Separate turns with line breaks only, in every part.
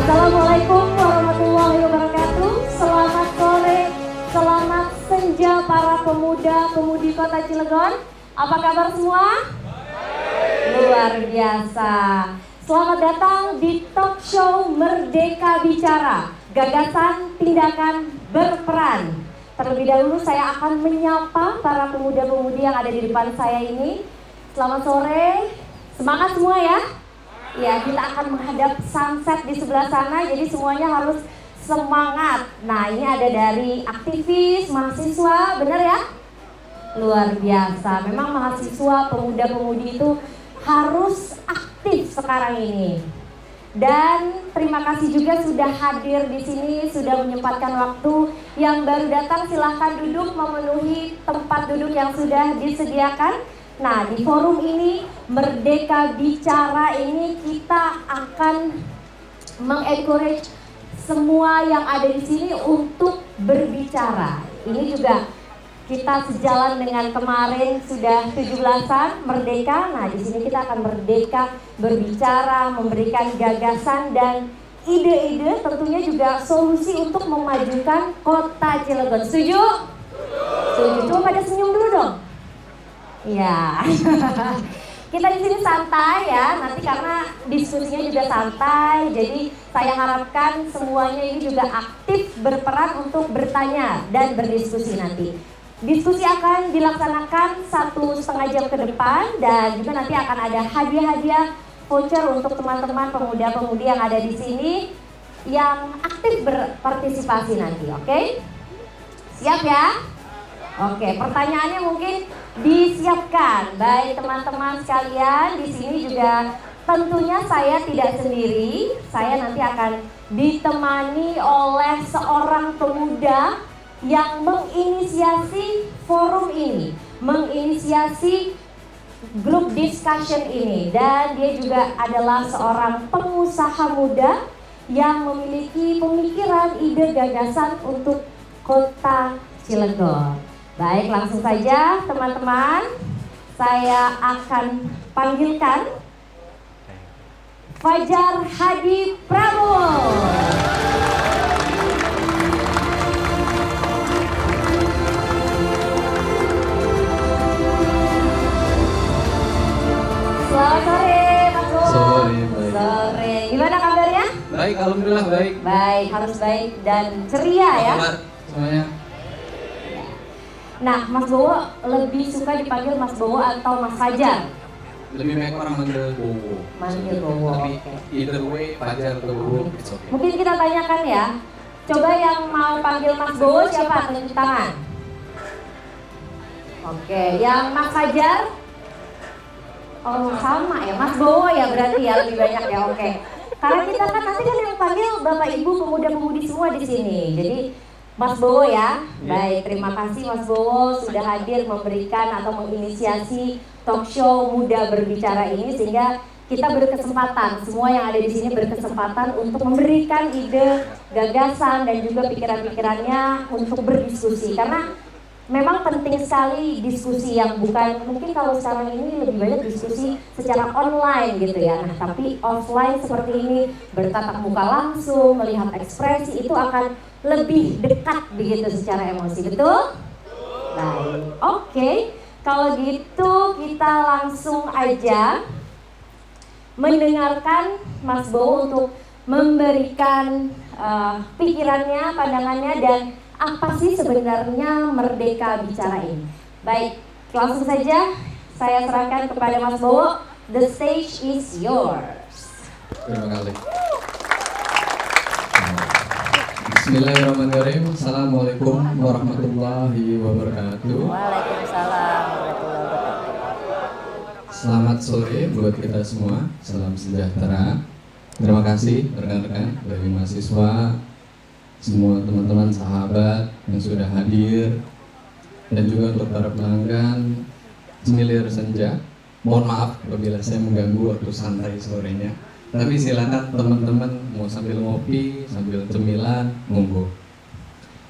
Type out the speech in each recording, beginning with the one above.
Assalamualaikum warahmatullahi wabarakatuh. Selamat sore, selamat senja para pemuda-pemudi Kota Cilegon. Apa kabar semua? Luar biasa. Selamat datang di talk show Merdeka Bicara, gagasan tindakan berperan. Terlebih dahulu saya akan menyapa para pemuda-pemudi yang ada di depan saya ini. Selamat sore, semangat semua ya. Ya, kita akan menghadap sunset di sebelah sana, jadi semuanya harus semangat. Nah, ini ada dari aktivis, mahasiswa, benar ya? Luar biasa, memang mahasiswa, pemuda-pemudi itu harus aktif sekarang ini. Dan terima kasih juga sudah hadir di sini, sudah menyempatkan waktu. Yang baru datang silahkan duduk, memenuhi tempat duduk yang sudah disediakan. Nah, di forum ini, Merdeka Bicara ini kita akan mengencourage semua yang ada di sini untuk berbicara. Ini juga kita sejalan dengan kemarin sudah 17-an Merdeka. Nah, di sini kita akan merdeka berbicara, memberikan gagasan dan ide-ide, tentunya juga solusi untuk memajukan Kota Cilegon. Setuju? Setuju. Coba pada senyum dulu dong. Ya, kita di sini santai ya, nanti karena diskusinya juga santai, jadi saya harapkan semuanya ini juga aktif berperan untuk bertanya dan berdiskusi nanti. Diskusi akan dilaksanakan 1,5 jam ke depan dan juga nanti akan ada hadiah-hadiah voucher untuk teman-teman pemuda-pemudi yang ada di sini yang aktif berpartisipasi nanti, oke? Siap ya? Oke, pertanyaannya mungkin disiapkan. Baik teman-teman sekalian, di sini juga tentunya saya tidak sendiri. Saya nanti akan ditemani oleh seorang pemuda yang menginisiasi forum ini, menginisiasi grup discussion ini, dan dia juga adalah seorang pengusaha muda yang memiliki pemikiran, ide, gagasan untuk Kota Cilegon. Baik, langsung saja teman-teman, saya akan panggilkan Fajar Hadi Prabowo. Selamat sore, Mas Bowo.
Sore, baik.
Sore, gimana kabarnya?
Baik, alhamdulillah baik.
Baik, harus baik dan ceria ya.
Kabar semuanya?
Nah, Mas Bowo lebih suka dipanggil Mas Bowo atau Mas Fajar?
Lebih baik orang manggil Bowo.
Manggil Bowo,
Tapi
oke.
either way, Fajar atau Bowo, it's okay.
Mungkin kita tanyakan ya. Coba yang mau panggil Mas Bowo siapa? Tunjuk tangan. Oke, yang Mas Fajar? Oh, sama ya, Mas Bowo ya berarti ya, lebih banyak ya, oke. Karena kita kan nanti kan yang panggil Bapak Ibu pemuda-pemudi semua di sini. Jadi Mas Bowo ya, baik, terima kasih Mas Bowo sudah hadir memberikan atau menginisiasi talk show Muda Berbicara ini, sehingga kita berkesempatan, semua yang ada di sini berkesempatan untuk memberikan ide, gagasan dan juga pikiran-pikirannya untuk berdiskusi. Karena memang penting sekali diskusi yang bukan, mungkin kalau sekarang ini lebih banyak diskusi secara online gitu ya. Nah, tapi offline seperti ini, bertatap muka langsung, melihat ekspresi itu akan lebih dekat begitu secara emosi, betul? Baik, oke. Kalau gitu kita langsung aja mendengarkan Mas Bowo untuk memberikan pikirannya, pandangannya, dan apa sih sebenarnya Merdeka Bicara ini. Baik, langsung saja saya serahkan kepada Mas Bowo. The stage is yours.
Terima kasih. Bismillahirrahmanirrahim. Assalamualaikum warahmatullahi wabarakatuh.
Waalaikumsalam warahmatullahi wabarakatuh.
Selamat sore buat kita semua. Salam sejahtera. Terima kasih rekan-rekan dari mahasiswa, semua teman-teman sahabat yang sudah hadir, dan juga untuk para pelanggan Semilir Senja. Mohon maaf apabila saya mengganggu waktu santai sorenya. Tapi silakan teman-teman mau sambil ngopi, sambil cemilan, monggo.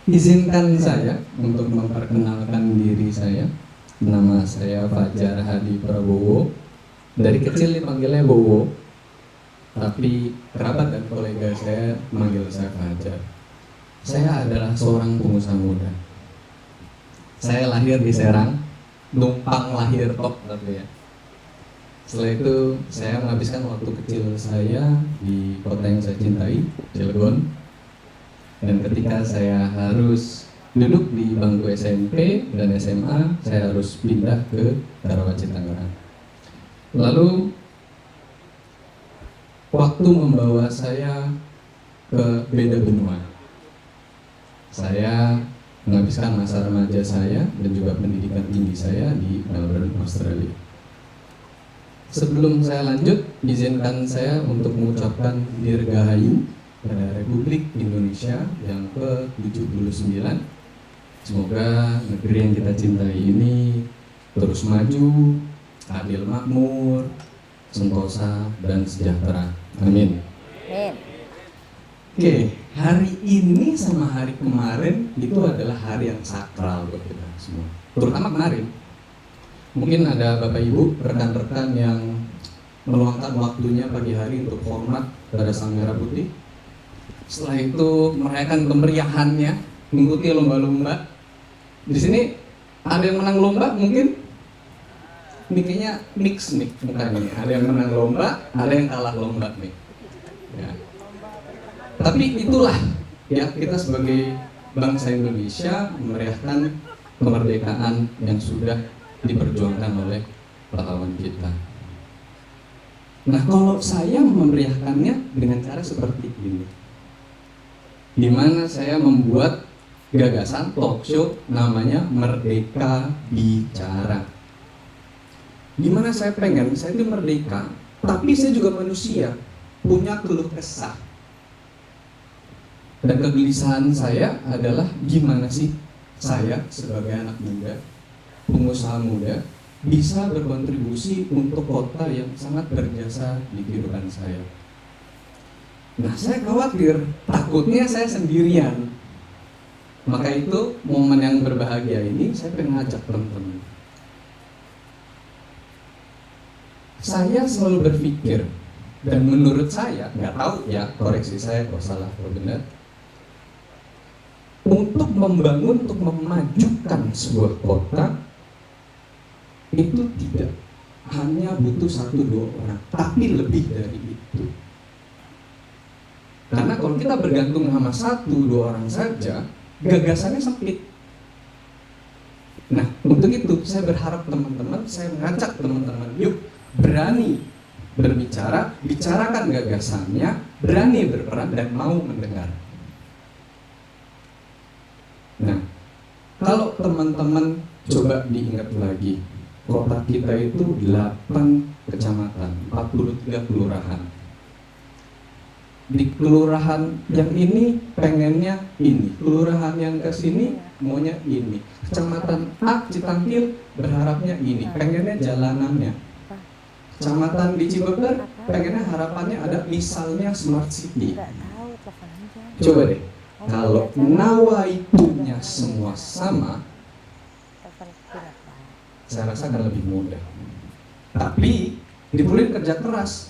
Izinkan saya untuk memperkenalkan diri saya. Nama saya Fajar Hadi Prabowo. Dari kecil dipanggilnya Bowo, tapi kerabat dan kolega saya manggil saya Fajar. Saya adalah seorang pengusaha muda. Saya lahir di Serang, numpang lahir top tapi ya. Setelah itu saya menghabiskan waktu kecil saya di kota yang saya cintai, Cilegon. Dan ketika saya harus duduk di bangku SMP dan SMA, saya harus pindah ke Karawaci, Tangerang. Lalu waktu membawa saya ke beda benua. Saya menghabiskan masa remaja saya dan juga pendidikan tinggi saya di Melbourne, Australia. Sebelum saya lanjut, izinkan saya untuk mengucapkan Dirgahayu pada Republik Indonesia yang ke-79. Semoga negeri yang kita cintai ini terus maju, adil makmur, sentosa, dan sejahtera. Amin. Oke, hari ini sama hari kemarin itu adalah hari yang sakral buat kita semua. Terutama kemarin. Mungkin ada Bapak Ibu, rekan-rekan yang meluangkan waktunya pagi hari untuk hormat pada Sang Merah Putih. Setelah itu merayakan kemeriahannya, mengikuti lomba-lomba. Di sini ada yang menang lomba mungkin? Ini kayaknya mix nih mukanya. Ada yang menang lomba, ada yang kalah lomba nih. Ya. Tapi itulah ya, kita sebagai bangsa Indonesia memeriahkan kemerdekaan yang sudah diperjuangkan oleh pahlawan kita. Nah, kalau saya memeriahkannya dengan cara seperti ini, di mana saya membuat gagasan talk show namanya Merdeka Bicara. Di mana saya pengen, saya itu merdeka, tapi saya juga manusia, punya keluh kesah. Dan kegelisahan saya adalah gimana sih saya sebagai anak muda, pengusaha muda, bisa berkontribusi untuk kota yang sangat berjasa di kehidupan saya. Nah, saya khawatir, takutnya saya sendirian. Maka itu momen yang berbahagia ini saya pengen ngajak teman-teman. Saya selalu berpikir, dan menurut saya, nggak tahu ya, koreksi saya kalau salah atau benar, untuk membangun, untuk memajukan sebuah kota itu tidak hanya butuh 1-2 orang, tapi lebih dari itu. Karena kalau kita bergantung sama 1-2 orang saja, gagasannya sempit. Nah, untuk itu saya berharap teman-teman, saya mengajak teman-teman, yuk berani berbicara, bicarakan gagasannya, berani berperan dan mau mendengar. Nah, kalau teman-teman coba diingat lagi, kota kita itu 8 kecamatan, 43 kelurahan. Di kelurahan yang ini pengennya ini, kelurahan yang ke sini maunya ini, kecamatan A Citangkil berharapnya ini, pengennya jalanannya. Kecamatan di Cibeber pengennya harapannya ada misalnya smart city. Coba deh, kalau nawaitunya semua sama, saya rasa akan lebih mudah. Tapi diperlukan kerja keras.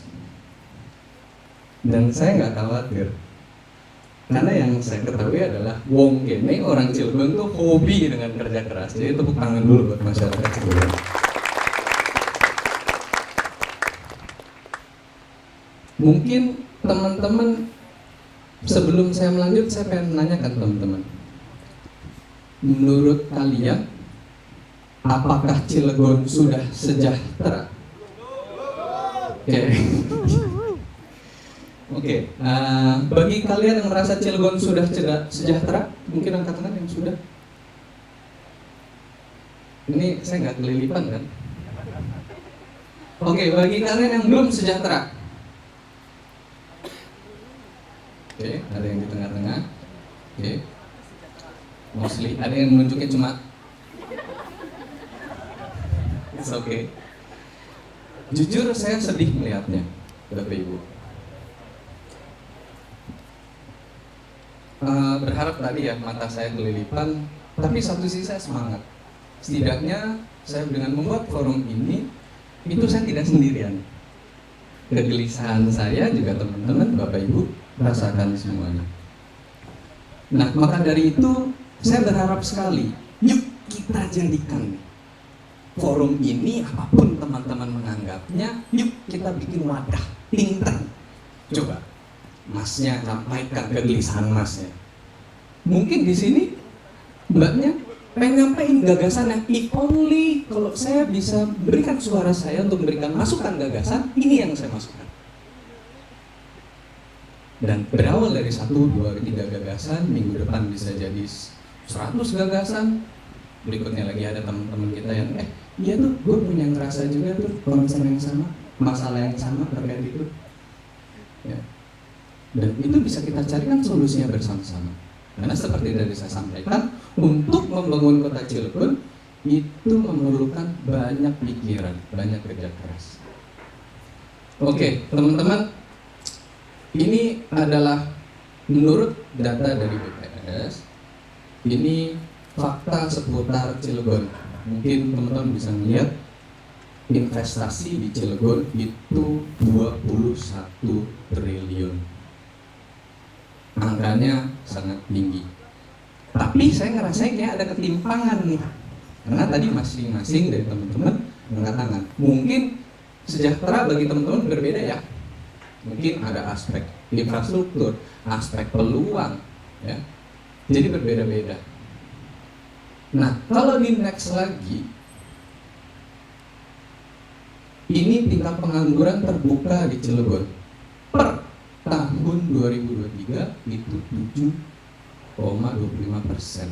Dan saya nggak khawatir, karena yang saya ketahui adalah wong kene orang Cilegon tuh hobi dengan kerja keras. Jadi tepuk tangan dulu buat masyarakat Cilegon. Mungkin teman-teman, sebelum saya melanjut, saya pengen menanyakan teman-teman, menurut kalian apakah Cilegon sudah sejahtera? Oke. Bagi kalian yang merasa Cilegon sudah sejahtera, mungkin angkat tangan yang sudah. Ini saya nggak kelilipan kan? Oke, bagi kalian yang belum sejahtera. Oke, ada yang di tengah-tengah. Oke. Mostly ada yang menunjuknya cuma it's okay. Jujur saya sedih melihatnya, Bapak Ibu. Berharap tadi ya mata saya kelilipan, tapi satu sisi saya semangat. Setidaknya saya dengan membuat forum ini, itu saya tidak sendirian. Kegelisahan saya juga teman-teman, Bapak Ibu rasakan semuanya. Nah, maka dari itu saya berharap sekali, yuk kita jadikan forum ini apapun teman-teman menganggapnya, yuk kita bikin wadah, pinter. Coba Masnya sampaikan kegelisahan Masnya. Mungkin di sini Mbaknya pengen nyampein gagasan yang if only kalau saya bisa berikan suara saya untuk memberikan masukan gagasan, ini yang saya masukkan. Dan berawal dari 1, 2, 3 gagasan, minggu depan bisa jadi 100 gagasan. Berikutnya lagi ada teman-teman kita yang iya tuh, gue punya ngerasa juga tuh concern yang sama, masalah yang sama terkait itu ya. Dan itu bisa kita carikan solusinya bersama-sama. Karena seperti dari saya sampaikan, untuk membangun kota Cilegon itu memerlukan banyak pikiran, banyak kerja keras. Oke, teman-teman, ini adalah menurut data dari BPS, ini fakta seputar Cilegon. Mungkin teman-teman bisa melihat investasi di Cilegon itu 21 triliun. Angkanya sangat tinggi. Tapi saya ngerasain kayak ada ketimpangan nih. Karena tadi masing-masing dari teman-teman angkat tangan. Mungkin sejahtera bagi teman-teman berbeda ya. Mungkin ada aspek infrastruktur, aspek peluang ya. Jadi berbeda-beda. Nah, kalau di next lagi, ini tingkat pengangguran terbuka di Cilegon per tahun 2023 itu 7,25%.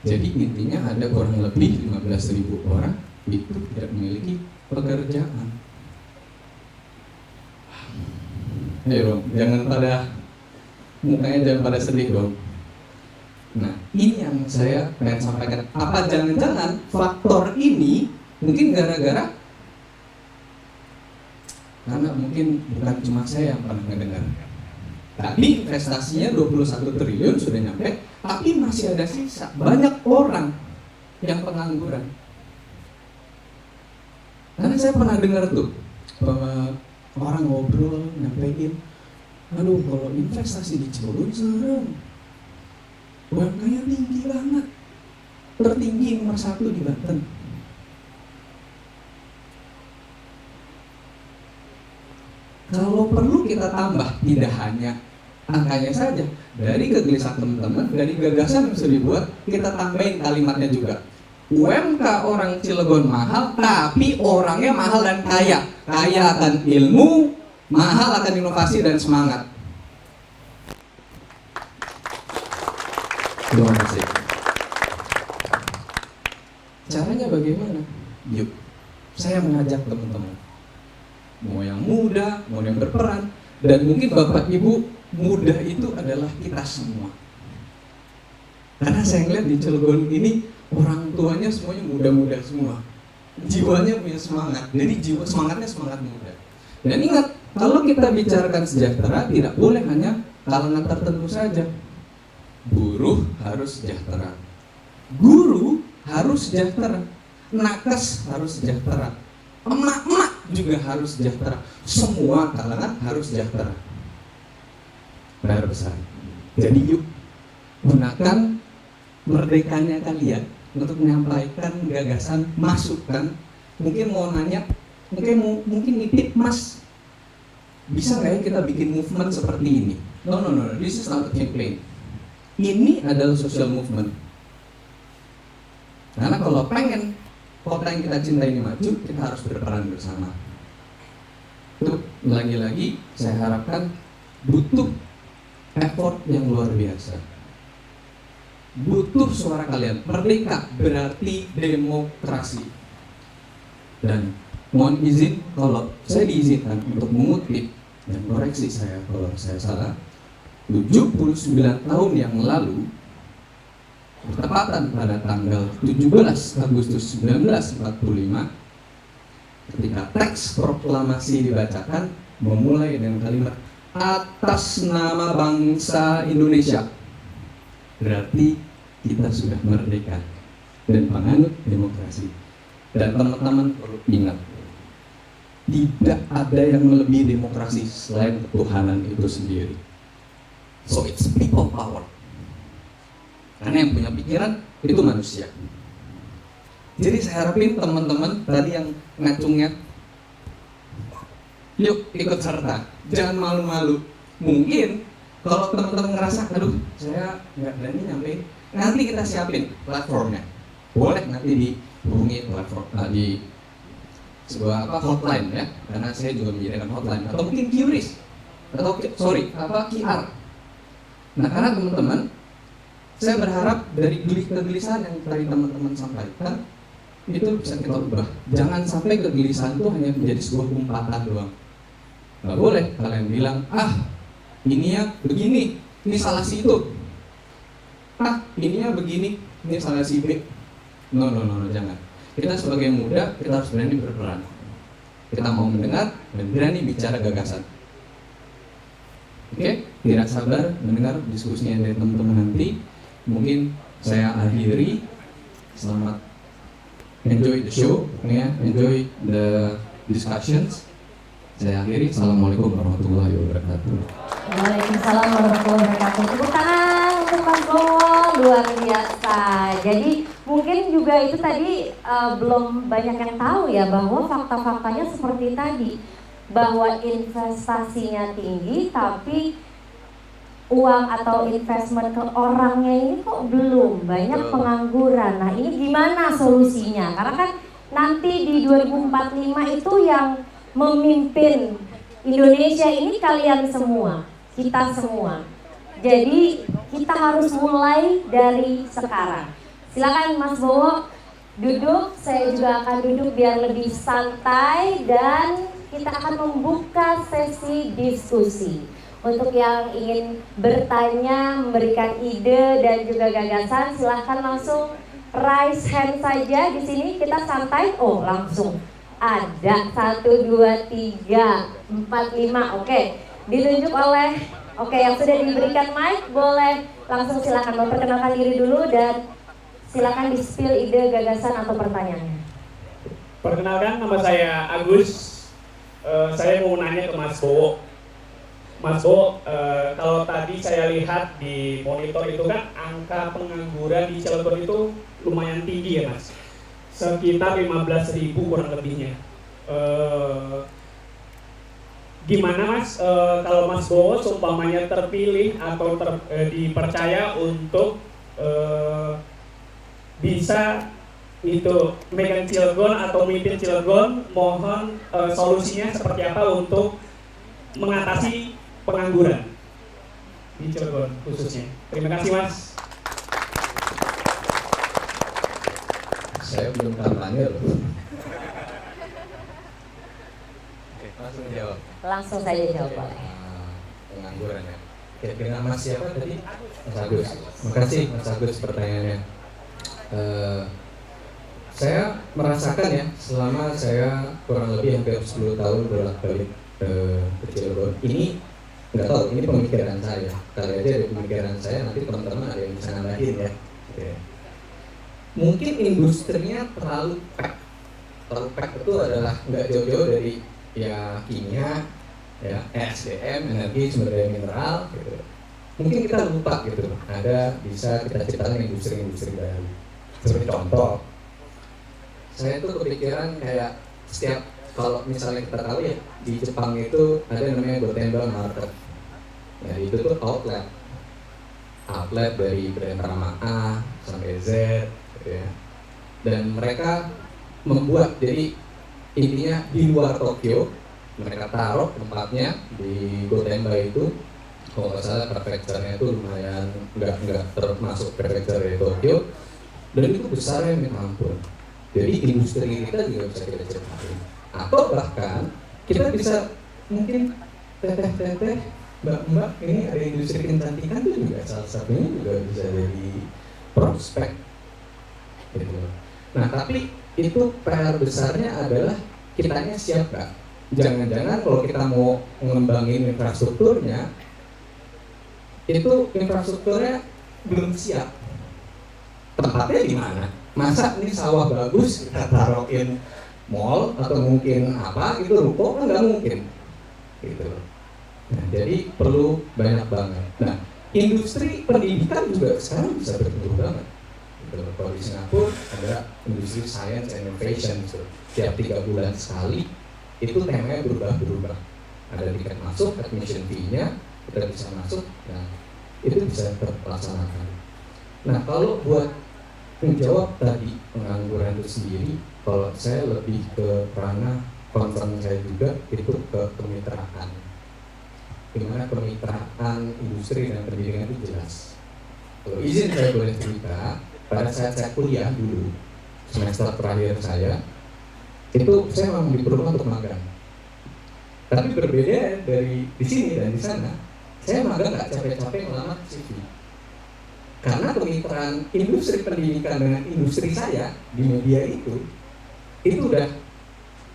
Jadi intinya ada kurang lebih 15.000 orang itu tidak memiliki pekerjaan. Ayo dong, jangan pada mukanya jangan pada sedih dong. Nah, ini yang saya pengen sampaikan. Apa jangan-jangan faktor ini mungkin gara-gara karena mungkin bukan cuma saya yang pernah mendengar. Tadi investasinya 21 triliun sudah nyampe, tapi masih ada sisa. Banyak orang yang pengangguran. Karena saya pernah dengar tuh bahwa orang ngobrol nyampein, aduh kalau investasi di Cilegon serem. UMK-nya tinggi banget, tertinggi nomor 1 di Banten. Kalau perlu kita tambah, tidak hanya angkanya saja, dari kegelisahan teman-teman, dari gagasan yang sudah dibuat, kita tambahin kalimatnya juga. UMK orang Cilegon mahal, tapi orangnya mahal dan kaya. Kaya akan ilmu, mahal akan inovasi dan semangat. Terima kasih. Caranya bagaimana? Yuk, saya mengajak teman-teman, mau yang muda, mau yang berperan, dan mungkin Bapak Ibu muda itu adalah kita semua. Karena saya ngeliat di Cilegon ini orang tuanya semuanya muda-muda semua, jiwanya punya semangat, jadi jiwa semangatnya semangat muda. Dan ingat, kalau kita bicarakan sejahtera tidak boleh hanya kalangan tertentu saja. Buruh harus sejahtera, guru harus sejahtera, nakes harus sejahtera, emak-emak juga harus sejahtera, semua kalangan harus sejahtera. PR besar. Jadi yuk gunakan merdekanya kalian untuk menyampaikan gagasan, masukan. Mungkin mau nanya, mungkin nitip Mas, bisa nggak ya kita bikin movement seperti ini? No, this is not a campaign. Ini adalah social movement. Karena kalau pengen kota yang kita cintai ini maju, kita harus berperan bersama. Itu lagi-lagi saya harapkan butuh effort yang luar biasa. Butuh suara kalian. Merdeka berarti demokrasi. Dan mohon izin kalau saya diizinkan untuk mengutip dan koreksi saya kalau saya salah. 79 tahun yang lalu, bertepatan pada tanggal 17 Agustus 1945, ketika teks proklamasi dibacakan, memulai dengan kalimat atas nama bangsa Indonesia, berarti kita sudah merdeka dan penganut demokrasi. Dan teman-teman perlu ingat, tidak ada yang melebihi demokrasi selain ketuhanan itu sendiri. So it's people power. Karena yang punya pikiran itu manusia. Jadi saya harapin teman-teman tadi yang ngacungnya, yuk ikut serta, jangan malu-malu. Mungkin kalau teman-teman ngerasa, aduh saya nggak berani nyampein, nanti kita siapin platformnya. Boleh nanti dihubungi platform di sebuah hotline ya, karena saya juga menyediakan hotline, atau mungkin QRIS atau QR. Nah, karena teman-teman, saya berharap dari kegelisahan yang tadi teman-teman sampaikan itu bisa kita ubah. Jangan sampai kegelisahan itu hanya menjadi sebuah umpatan doang. Nggak boleh kalian bilang, ini ya begini, ini salah si itu. Ini ya begini, ini salah si B. No, jangan. Kita sebagai muda, kita harus berani berperan. Kita mau mendengar dan berani bicara gagasan. Oke, tidak sabar mendengar diskusinya dari teman-teman nanti. Mungkin saya akhiri. Selamat enjoy the show, ya, enjoy the discussions. Saya akhiri. Assalamualaikum warahmatullahi wabarakatuh.
Waalaikumsalam warahmatullahi wabarakatuh. Tepuk tangan untuk Mas Bowo, luar biasa. Jadi mungkin juga itu tadi belum banyak yang tahu ya bahwa fakta-faktanya seperti tadi, bahwa investasinya tinggi tapi uang atau investment ke orangnya ini kok belum, banyak pengangguran. Nah ini gimana solusinya? Karena kan nanti di 2045 itu yang memimpin Indonesia ini kalian semua, kita semua. Jadi kita harus mulai dari sekarang. Silakan Mas Bowo duduk, saya juga akan duduk biar lebih santai dan kita akan membuka sesi diskusi. Untuk yang ingin bertanya, memberikan ide dan juga gagasan, silahkan langsung raise hand saja di sini. Kita santai. Oh, langsung ada 1, 2, 3, 4, 5. Oke, ditunjuk oleh yang sudah diberikan mic, boleh langsung silakan memperkenalkan diri dulu dan silakan di-spill ide, gagasan atau pertanyaannya.
Perkenalkan, nama saya Agus. Saya mau nanya ke Mas Bowo. Mas Bowo, kalau tadi saya lihat di monitor itu kan angka pengangguran di Cilegon itu lumayan tinggi ya Mas, sekitar 15.000 kurang lebihnya. Gimana Mas, kalau Mas Bowo seumpamanya terpilih atau dipercaya untuk bisa itu megang Cilegon atau mimpin Cilegon, mohon solusinya seperti apa untuk mengatasi pengangguran di Cilegon khususnya. Terima kasih Mas.
Saya belum kampanye loh. Oke, langsung jawab.
Langsung saja jawab boleh.
Pengangguran ya. Oke, dengan Mas siapa tadi? Mas Agus. Makasih Mas Agus pertanyaannya. Saya merasakan ya, selama saya kurang lebih hampir 10 tahun bolak-balik ke Cilegon. Ini nggak tahu, ini pemikiran saya. Kali aja dari pemikiran saya, nanti teman-teman ada yang bisa nambahin ya. Oke. Mungkin industrinya terlalu pack. Terlalu pack itu adalah nggak jauh-jauh dari ya kimia, ya SDM, energi, sumber daya mineral, gitu. Mungkin kita lupa gitu. Ada bisa kita ciptakan industri-industri baru. Seperti contoh, saya tuh kepikiran kayak setiap, kalau misalnya kita tahu ya di Jepang itu ada namanya Gotemba Market. Nah itu tuh outlet dari brand Rama A sampai Z, gitu ya. Dan mereka membuat, jadi intinya di luar Tokyo mereka taruh tempatnya di Gotemba itu. Kalau nggak salah prefekturnya itu lumayan nggak termasuk prefektur dari Tokyo, dan itu besar ya, minta ampun. Jadi industri kita juga bisa kita ciptain. Atau bahkan kita bisa mungkin teteh-teteh, mbak-mbak, ini ada industri kecantikan itu juga salah satunya juga bisa jadi prospek gitu. Nah tapi itu PR besarnya adalah kitanya siap gak? Jangan-jangan kalau kita mau mengembangin infrastrukturnya, itu infrastrukturnya belum siap. Tempatnya di mana? Masa ini sawah bagus kita taruhin mall atau mungkin apa gitu, ruko kan nggak mungkin gitu. Nah, jadi perlu banyak banget. Nah, industri pendidikan juga sekarang bisa bertumbuh banget. Gitu. Kalau di Singapura ada industri science and innovation gitu. Tiap 3 bulan sekali itu temanya berubah-berubah. Ada tiket masuk, admission fee-nya, kita bisa masuk. Nah, itu bisa terlaksanakan. Nah, kalau buat menjawab tadi pengangguran itu sendiri, kalau saya lebih ke ranah concern saya juga itu ke kemitraan. Dimana kemitraan industri dan pendidikan itu jelas. Kalau izin saya boleh cerita, pada saat saya kuliah dulu, semester terakhir saya, itu saya memang diperlukan untuk magang. Tapi berbeda dari di sini dan di sana, saya magang nggak capek-capek melamar CV. Karena kemitraan industri pendidikan dengan industri saya di media itu udah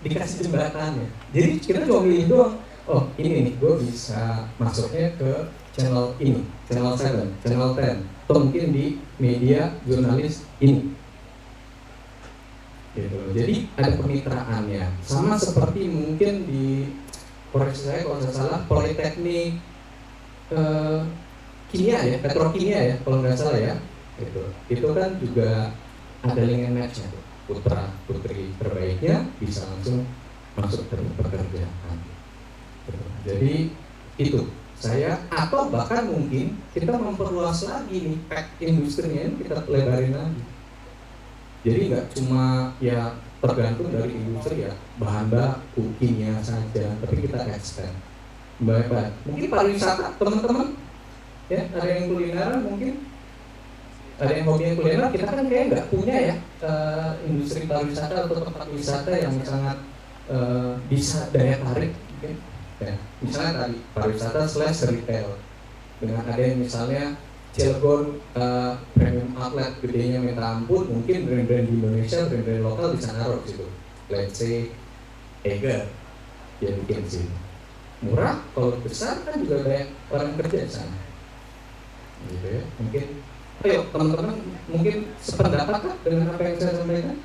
dikasih jembatannya. Jadi kita cuma pilih doang, oh ini nih gue bisa masuknya ke channel ini, channel 7, channel 10, atau mungkin di media jurnalis ini. Gitu. Jadi ada kemitraannya. Sama seperti mungkin di koreksi saya kalau saya salah, Politeknik kimia ya, petrokimia ya, kalau nggak salah ya, gitu. Itu kan juga ada link and match-nya, putra putri terbaiknya bisa langsung masuk ke pekerjaan. Gitu. Jadi itu saya, atau bahkan mungkin kita memperluas lagi nih pack industrinya, kita lebarin lagi. Jadi nggak cuma ya tergantung dari industri ya, bahan baku kimia saja, tapi kita extend. Baik-baik. Mungkin pariwisata teman-teman. Ya, ada yang kulineran mungkin, ada yang hobi kuliner, kita kan kayak nggak punya ya industri pariwisata atau tempat wisata yang sangat bisa daya tarik mungkin. Ya, misalnya tadi pariwisata / retail dengan ada yang misalnya Cilegon premium outlet gedenya minta ampun, mungkin brand-brand di Indonesia, brand-brand lokal bisa naruh gitu. Let's say Eger, dia bikin sih murah, kalau besar kan juga banyak orang kerja di sana. Gitu ya. Mungkin ayo teman-teman mungkin sependapat dengan apa yang saya sampaikan?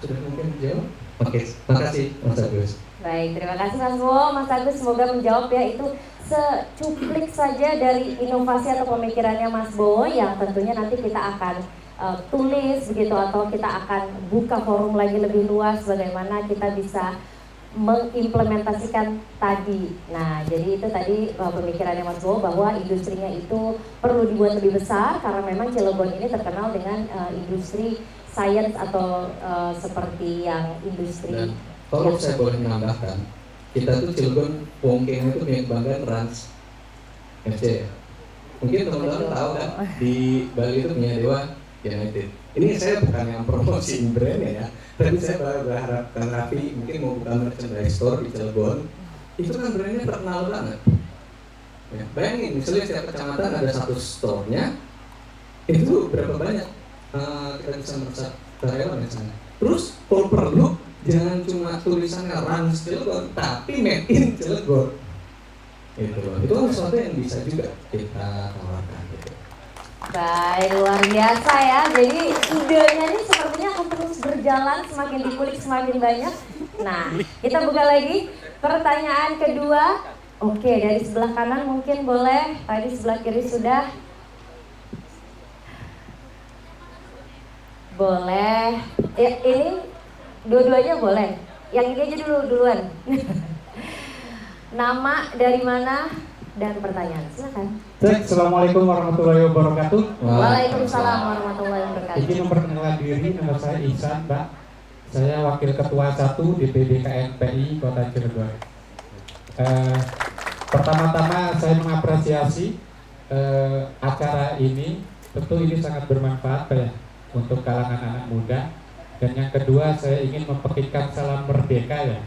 Sudah mungkin jawab? Oke, makasih Mas Agus.
Baik, terima kasih Mas Bo. Mas Agus semoga menjawab ya, itu secuplik saja dari inovasi atau pemikirannya Mas Bo yang tentunya nanti kita akan tulis begitu, atau kita akan buka forum lagi lebih luas bagaimana kita bisa mengimplementasikan tadi. Nah, jadi itu tadi pemikirannya Mas Bo bahwa industrinya itu perlu dibuat lebih besar karena memang Cilegon ini terkenal dengan industri sains atau seperti yang industri.
Dan kalau saya boleh menambahkan, kita tuh Cilegon Wongkeng itu punya kebanggaan Rans FC ya. Mungkin teman-teman tahu kan di Bali itu punya Dewa United. Ini saya bukan yang promosiin brand ya, tapi saya berharap Kang Raffi mungkin mau buka merchandise store di Cilegon. Itu kan brandnya terkenal banget. Ya, bayangin misalnya setiap kecamatan ada satu store-nya, itu berapa banyak kita bisa merusak karyawan di sana. Terus kalau perlu jangan cuma tulisannya Rans Cilegon, tapi made in Cilegon. Itu kan sesuatu yang bisa juga kita tawarkan.
Baik, luar biasa ya. Jadi idenya ini sepertinya akan terus berjalan, semakin dikulik semakin banyak. Nah, kita buka lagi pertanyaan kedua. Oke, dari sebelah kanan mungkin boleh. Tadi sebelah kiri sudah. Boleh. Ya, ini dua-duanya boleh. Yang ini aja duluan. Nama, dari mana, dan pertanyaan. Silakan.
Cek, Assalamualaikum warahmatullahi wabarakatuh.
Waalaikumsalam warahmatullahi wabarakatuh.
Izin memperkenalkan diri, nama saya Ihsan, Mbak. Saya Wakil Ketua 1 DPD KNPI Kota Cilegon. Pertama-tama saya mengapresiasi acara ini. Tentu ini sangat bermanfaat ya untuk kalangan anak muda. Dan yang kedua, saya ingin mempetikkan salam merdeka ya.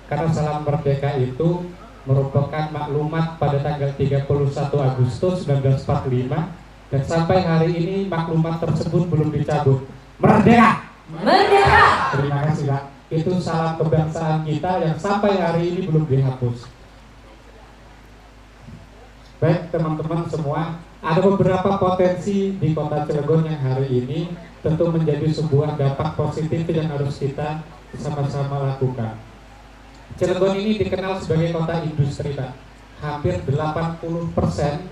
Karena salam merdeka itu merupakan maklumat pada tanggal 31 Agustus 1945 dan sampai hari ini maklumat tersebut belum dicabut. Merdeka!
Merdeka!
Terima kasih Pak. Itu salam kebangsaan kita yang sampai hari ini belum dihapus. Baik teman-teman semua, ada beberapa potensi di Kota Cilegon yang hari ini tentu menjadi sebuah dampak positif yang harus kita sama-sama lakukan. Cilegon ini dikenal sebagai kota industri Pak. Hampir 80%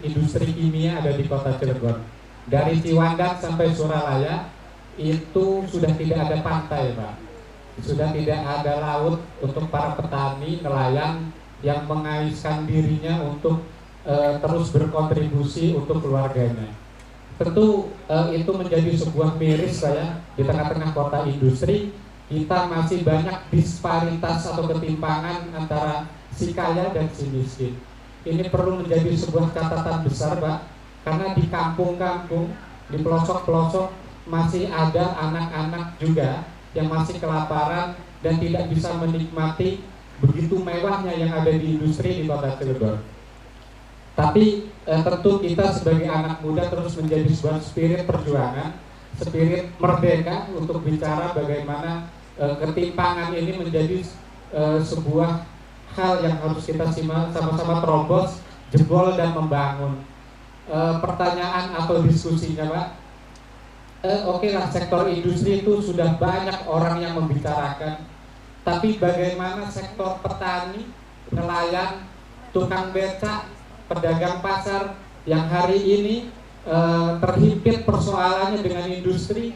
industri kimia ada di Kota Cilegon. Dari Ciwandan sampai Suralaya itu sudah tidak ada pantai Pak. Sudah tidak ada laut untuk para petani, nelayan yang mengaiskan dirinya untuk terus berkontribusi untuk keluarganya. Tentu itu menjadi sebuah miris saya di tengah-tengah kota industri. Kita masih banyak disparitas atau ketimpangan antara si kaya dan si miskin. Ini perlu menjadi sebuah catatan besar Pak, karena di kampung-kampung, di pelosok-pelosok masih ada anak-anak juga yang masih kelaparan dan tidak bisa menikmati begitu mewahnya yang ada di industri di Kota Cilegon. Tapi tentu kita sebagai anak muda terus menjadi sebuah spirit perjuangan, spirit merdeka untuk bicara bagaimana ketimpangan ini menjadi sebuah hal yang harus kita sama-sama terobos, jebol dan membangun. Pertanyaan atau diskusinya Pak, oke lah, sektor industri itu sudah banyak orang yang membicarakan, tapi bagaimana sektor petani, nelayan, tukang becak, pedagang pasar yang hari ini terhimpit persoalannya dengan industri,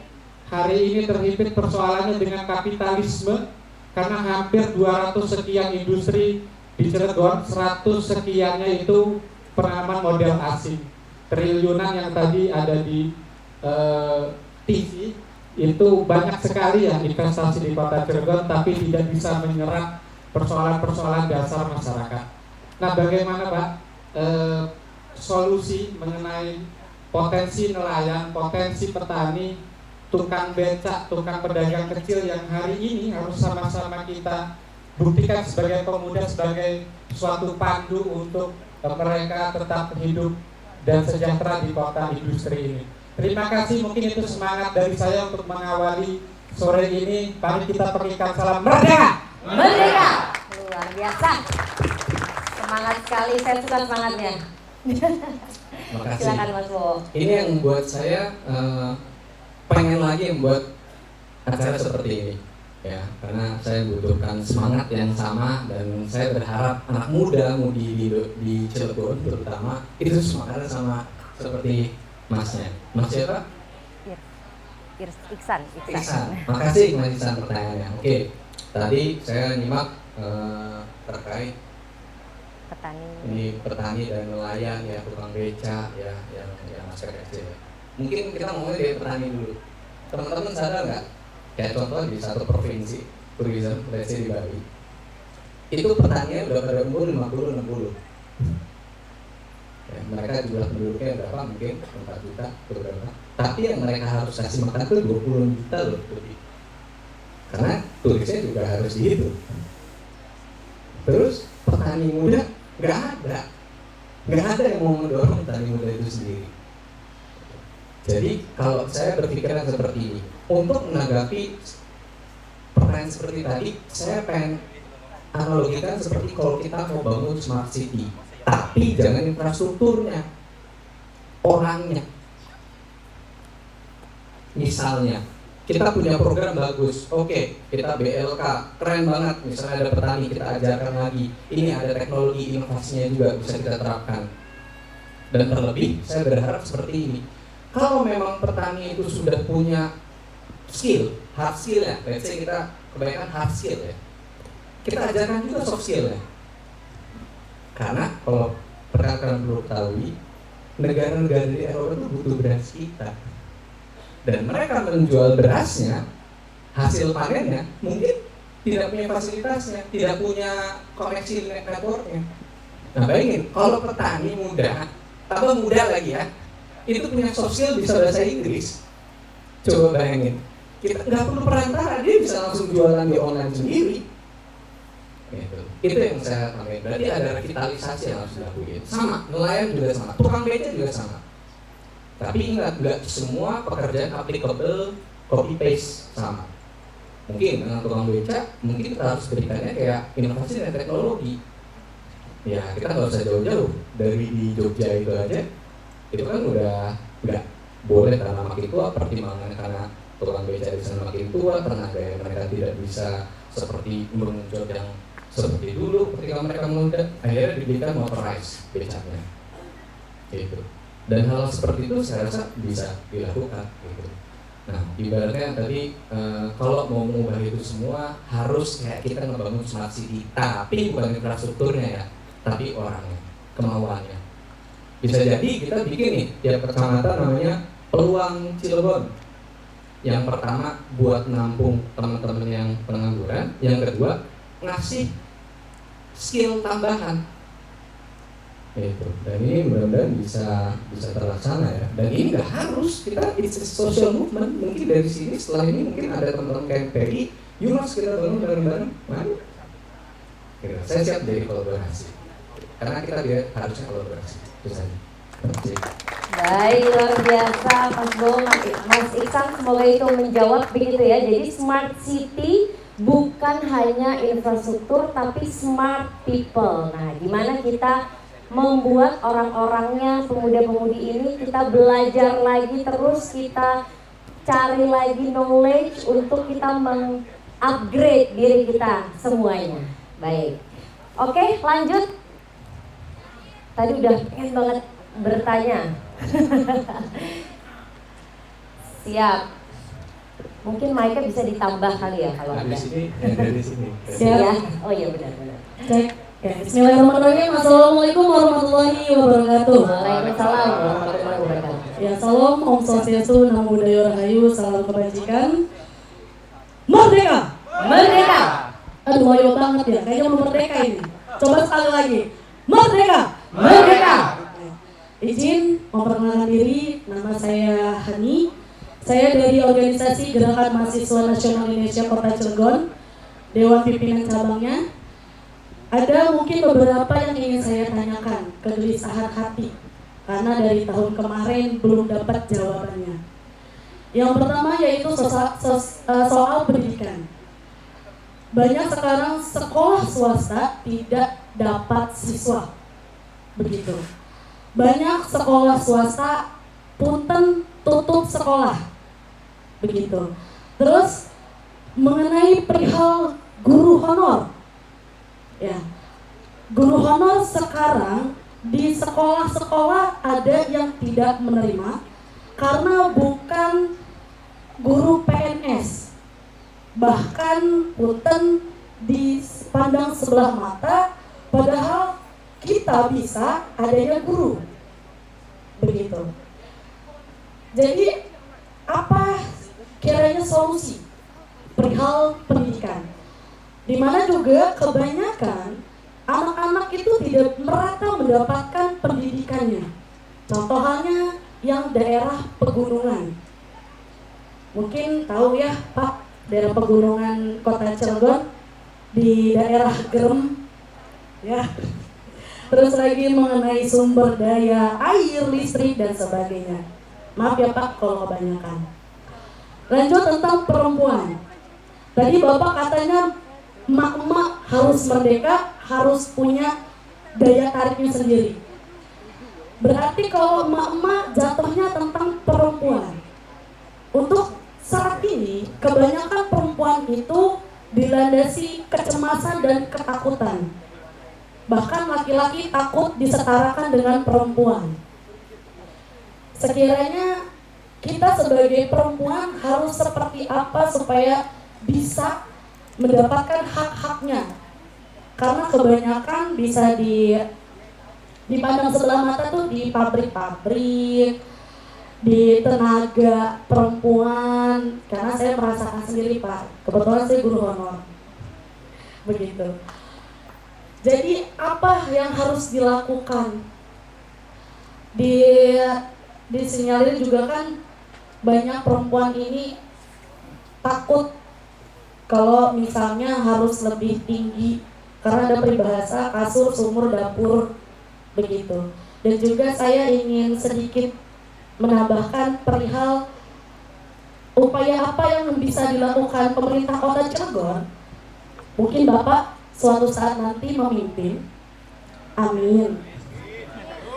hari ini terhimpit persoalannya dengan kapitalisme, karena hampir 200 sekian industri di Cilegon, 100 sekiannya itu penanaman modal asing. Triliunan yang tadi ada di TV itu banyak sekali ya investasi di Kota Cilegon, tapi tidak bisa menyerap persoalan-persoalan dasar masyarakat. Nah, bagaimana Pak solusi mengenai potensi nelayan, potensi petani, tukang becak, tukang pedagang kecil yang hari ini harus sama-sama kita buktikan sebagai pemuda, sebagai suatu pandu untuk mereka tetap hidup dan sejahtera di kota industri ini. Terima kasih, mungkin itu semangat dari saya untuk mengawali sore ini. Mari kita berikan salam merdeka!
Merdeka! Luar biasa. Semangat sekali, saya suka semangatnya.
Makasih.
Silakan Mas Bowo.
Ini yang buat saya pengen lagi membuat acara seperti ini ya, karena saya butuhkan semangat yang sama dan saya berharap anak muda mudi di Cilegon terutama itu semangatnya sama seperti masnya. Mas siapa?
Iksan.
Makasih Mas Iksan pertanyaannya. Oke, tadi saya nyimak terkait petani dan nelayan ya, tukang beca ya, yang masyarakat kecil. Mungkin kita ngomongin dari petani dulu. Teman-teman sadar nggak? Kayak contoh di satu provinsi, tourism, let's say di Bali, itu petaninya udah pada umur 50-60. Ya, mereka jumlah penduduknya berapa? Mungkin 4 juta atau berapa. Tapi yang mereka harus kasih makan tuh 20 juta loh lebih. Karena turisnya juga harus dihitung. Terus petani muda nggak ada yang mau mendorong petani muda itu sendiri. Jadi kalau saya berpikiran seperti ini, untuk menanggapi pertanyaan seperti tadi, saya pengen analogikan seperti kalau kita mau bangun smart city, tapi jangan infrastrukturnya, orangnya. Misalnya, kita punya program bagus, oke, kita BLK, keren banget, misalnya ada petani, kita ajarkan lagi, ini ada teknologi inovasinya juga bisa kita terapkan. Dan terlebih, saya berharap seperti ini. Kalau memang petani itu sudah punya skill, hard skill ya, let's say kita kebanyakan hard skill ya, kita ajarkan juga soft skill ya. Karena kalau rekan-rekan perlu ketahui, negara-negara di Eropa itu butuh beras kita, dan mereka menjual berasnya, hasil panennya mungkin tidak punya fasilitasnya, tidak punya koneksi networknya. Nah bayangin, kalau petani muda, tambah muda lagi ya, itu punya soft skill, bisa bahasa Inggris. Coba bayangin, kita nggak perlu perantara, dia bisa langsung jualan di online sendiri. Gitu. Itu yang saya sampaikan. Berarti ada revitalisasi yang harus dilakukan. Sama, nelayan juga sama, tukang beca juga sama. Tapi ingat, nggak semua pekerjaan applicable copy paste sama. Mungkin dengan tukang beca, mungkin kita harus berikannya kayak inovasi dan teknologi. Ya kita nggak usah jauh-jauh, dari di Jogja itu aja, itu kan udah nggak boleh karena makin tua, pertimbangannya karena tukang beca di sana makin tua, tenaga yang mereka tidak bisa seperti menunjuk yang seperti dulu ketika mereka muda, akhirnya diberikan motorized becanya, gitu. Dan hal seperti itu saya rasa bisa dilakukan, gitu. Nah, ibaratnya tadi kalau mau mengubah itu semua harus kayak kita ngebangun smart city, tapi bukan infrastrukturnya ya, tapi orangnya, kemauannya. Bisa jadi kita bikin nih tiap kecamatan namanya Peluang Cilegon. Yang pertama buat nampung teman-teman yang pengangguran, yang kedua ngasih skill tambahan. Itu. Dan ini mudah-mudahan bisa terlaksana ya. Dan ini nggak harus kita it's a social movement. Mungkin dari sini setelah ini mungkin ada teman-teman kayak Peggy, yuk mas kita bangun bareng-bareng. Mari. Saya siap jadi kolaborasi. Karena kita harusnya kolaborasi. Itu saja.
Baik, luar biasa Mas Bo, Mas Iksan, semoga itu menjawab begitu ya. Jadi smart city bukan hanya infrastruktur tapi smart people. Nah, gimana kita membuat orang-orangnya, pemuda-pemudi ini kita belajar lagi terus, kita cari lagi knowledge untuk kita meng-upgrade diri kita semuanya. Baik. Oke, lanjut. Tadi udah pengen banget bertanya. Siap. Mungkin mic-nya bisa ditambah kali ya kalau ada.
Dari sini.
Siap ya? Oh iya benar-benar.
Cek. Ya, bismillahirrahmanirrahim. Assalamualaikum warahmatullahi wabarakatuh.
Waalaikumsalam warahmatullahi wabarakatuh.
Ya, salam, Om Swastiastu, Namo Buddhaya Rahayu, salam kebajikan. Merdeka!
Merdeka!
Aduh, ayo banget ya, kayaknya belum merdeka ini. Coba sekali lagi. Merdeka!
Merdeka!
Izin memperkenalkan diri, nama saya Hani. Saya dari organisasi Gerakan Mahasiswa Nasional Indonesia Kota Cilegon, Dewan Pimpinan Cabangnya. Ada mungkin beberapa yang ingin saya tanyakan, kegelisahan hati, karena dari tahun kemarin belum dapat jawabannya. Yang pertama yaitu soal pendidikan. Banyak sekarang sekolah swasta tidak dapat siswa, begitu. Banyak sekolah swasta punten tutup sekolah, begitu. Terus mengenai perihal guru honor, ya, guru honor sekarang di sekolah-sekolah ada yang tidak menerima karena bukan guru PNS, bahkan punten dipandang sebelah mata, padahal kita bisa adanya guru, begitu. Jadi apa kiranya solusi perihal pendidikan? Dimana juga kebanyakan anak-anak itu tidak merata mendapatkan pendidikannya. Contoh halnya yang daerah pegunungan. Mungkin tahu ya Pak, daerah pegunungan Kota Cilegon di daerah Gerem, ya. Terus lagi mengenai sumber daya air, listrik dan sebagainya. Maaf ya Pak kalau kebanyakan. Lanjut tentang perempuan. Tadi Bapak katanya emak-emak harus merdeka, harus punya daya tariknya sendiri. Berarti kalau emak-emak jatuhnya tentang perempuan. Untuk saat ini kebanyakan perempuan itu dilandasi kecemasan dan ketakutan. Bahkan laki-laki takut disetarakan dengan perempuan. Sekiranya kita sebagai perempuan harus seperti apa supaya bisa mendapatkan hak-haknya? Karena kebanyakan bisa dipandang sebelah mata tuh di pabrik-pabrik, di tenaga perempuan. Karena saya merasakan sendiri Pak, kebetulan saya guru honor, begitu. Jadi apa yang harus dilakukan? Disinyalir juga kan banyak perempuan ini takut kalau misalnya harus lebih tinggi karena ada peribahasa kasur, sumur, dapur begitu. Dan juga saya ingin sedikit menambahkan perihal upaya apa yang bisa dilakukan pemerintah Kota Cilegon. Mungkin Bapak suatu saat nanti memimpin. Amin.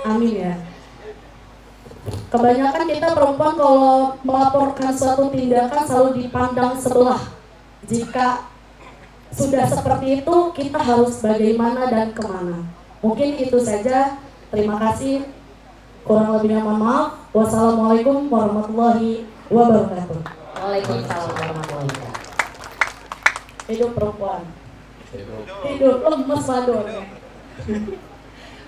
Amin ya. Kebanyakan kita perempuan kalau melaporkan suatu tindakan selalu dipandang sebelah. Jika sudah seperti itu, kita harus bagaimana dan kemana. Mungkin itu saja. Terima kasih. Kurang lebihnya mohon maaf. Wassalamualaikum warahmatullahi wabarakatuh.
Waalaikumsalam warahmatullahi wabarakatuh.
Hidup perempuan.
Hidup.
Hidup lemes madon.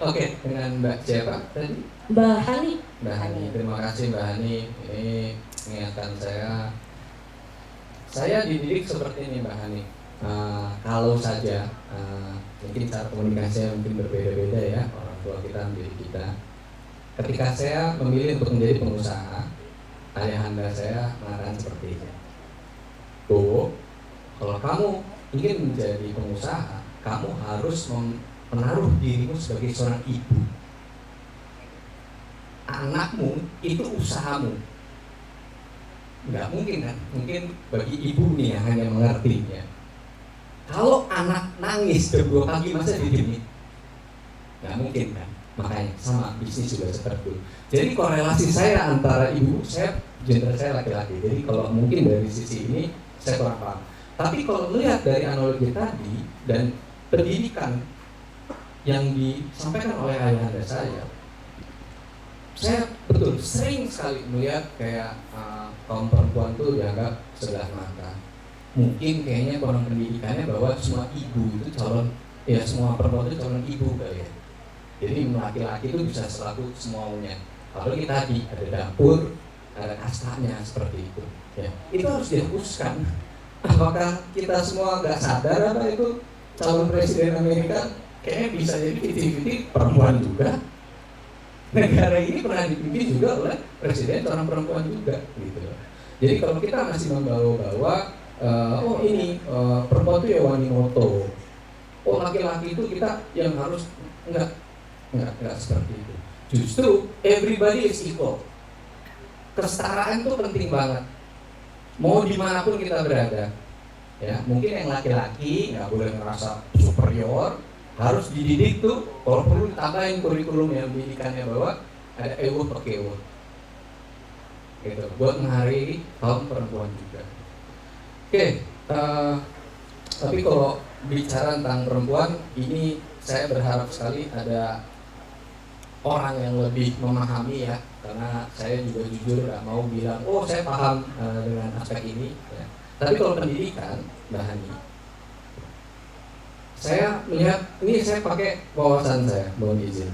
Oke, dengan Mbak siapa tadi?
Mbak Hani.
Mbak Hani, terima kasih Mbak Hani. Ini mengingatkan saya dididik seperti ini Mbak Hani. Kalau saja mungkin cara komunikasinya mungkin berbeda-beda ya, orang tua kita mendidik kita. Ketika saya memilih untuk menjadi pengusaha, ayahanda saya mengatakan seperti ini. Tuh, kalau kamu ingin menjadi pengusaha, kamu harus menaruh dirimu sebagai seorang ibu. Anakmu itu usahamu. Nggak mungkin kan? Mungkin bagi ibu nih yang hanya mengertinya. Kalau anak nangis jam 2 pagi masa didiemin? Nggak mungkin kan? Makanya sama bisnis juga seperti itu. Jadi korelasi saya antara ibu, saya gender saya laki-laki. Jadi kalau mungkin dari sisi ini saya kurang paham. Tapi kalau melihat dari analogi tadi dan pendidikan yang disampaikan oleh ayahanda saya betul sering sekali melihat kayak kaum perempuan tuh dianggap sebelah mata. Mungkin kayaknya kurang pendidikannya bahwa semua ibu itu calon, ya semua perempuan itu calon ibu kali ya. Jadi laki-laki itu bisa selaku semuanya. Apalagi tadi ada dapur, ada kastanya seperti itu. Ya, itu harus dihapuskan. Apakah kita semua nggak sadar apa itu calon presiden Amerika kayaknya bisa jadi 50-50 perempuan juga. Negara ini pernah dipimpin juga oleh presiden seorang perempuan juga, gitu. Jadi kalau kita masih membawa-bawa, perempuan itu ya wanimoto, laki-laki itu kita yang harus enggak seperti itu. Justru everybody is equal. Kesetaraan itu penting banget. Mau dimanapun kita berada, ya mungkin yang laki-laki nggak boleh ngerasa superior. Harus dididik tuh, kalau perlu ditambahin kurikulum yang pendidikannya bahwa ada ewuh pakai ewuh gitu, buat menghari kaum perempuan juga. Oke, tapi kalau bicara tentang perempuan ini saya berharap sekali ada orang yang lebih memahami ya, karena saya juga jujur nggak mau bilang saya paham dengan aspek ini ya. Tapi kalau pendidikan, Mbak Hani, saya melihat, ini saya pakai wawasan saya, mohon izin.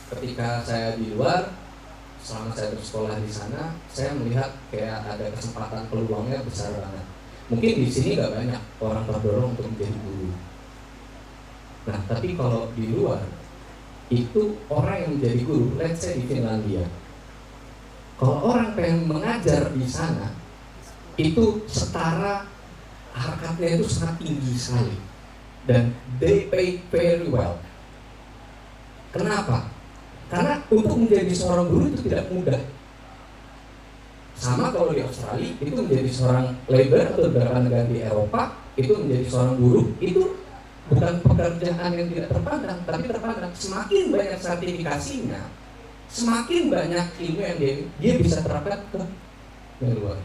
Ketika saya di luar, selama saya bersekolah di sana, saya melihat kayak ada kesempatan peluangnya besar banget. Mungkin di sini nggak banyak orang terdorong untuk menjadi guru. Nah, tapi kalau di luar, itu orang yang menjadi guru, let's say di Finlandia. Kalau orang pengen mengajar di sana, itu setara harkatnya itu sangat tinggi sekali. Dan they pay very well. Kenapa? Karena untuk menjadi seorang guru itu tidak mudah. Sama kalau di Australia itu menjadi seorang labor atau beberapa negara di Eropa itu menjadi seorang guru itu bukan pekerjaan yang tidak terpandang, tapi terpandang. Semakin banyak sertifikasinya, semakin banyak ilmu yang dia bisa terapkan ke luar,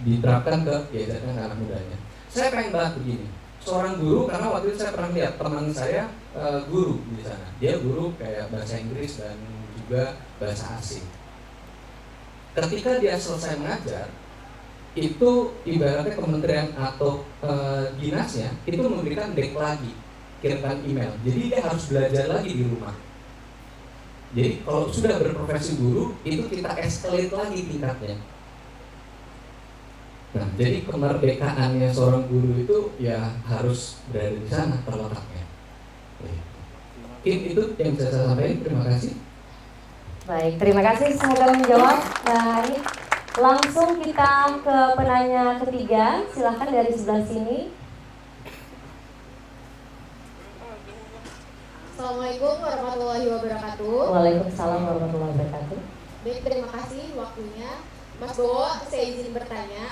diterapkan ke anak mudanya. Saya pengen bahas begini. Seorang guru, karena waktu itu saya pernah lihat teman saya guru di sana. Dia guru kayak bahasa Inggris dan juga bahasa asing. Ketika dia selesai mengajar, itu ibaratnya kementerian atau dinasnya itu memberikan back lagi, kirimkan email. Jadi dia harus belajar lagi di rumah. Jadi kalau sudah berprofesi guru, itu kita escalate lagi tingkatnya. Nah, jadi kemerdekaannya seorang guru itu ya harus berada di sana terletaknya. Mungkin itu yang bisa saya sampaikan. Terima kasih.
Baik, terima kasih. Semoga menjawab. Nah, ini Langsung kita ke penanya ketiga, silahkan dari sebelah sini.
Assalamualaikum warahmatullahi wabarakatuh.
Waalaikumsalam warahmatullahi wabarakatuh.
Baik, terima kasih waktunya. Mas Bowo, saya izin bertanya.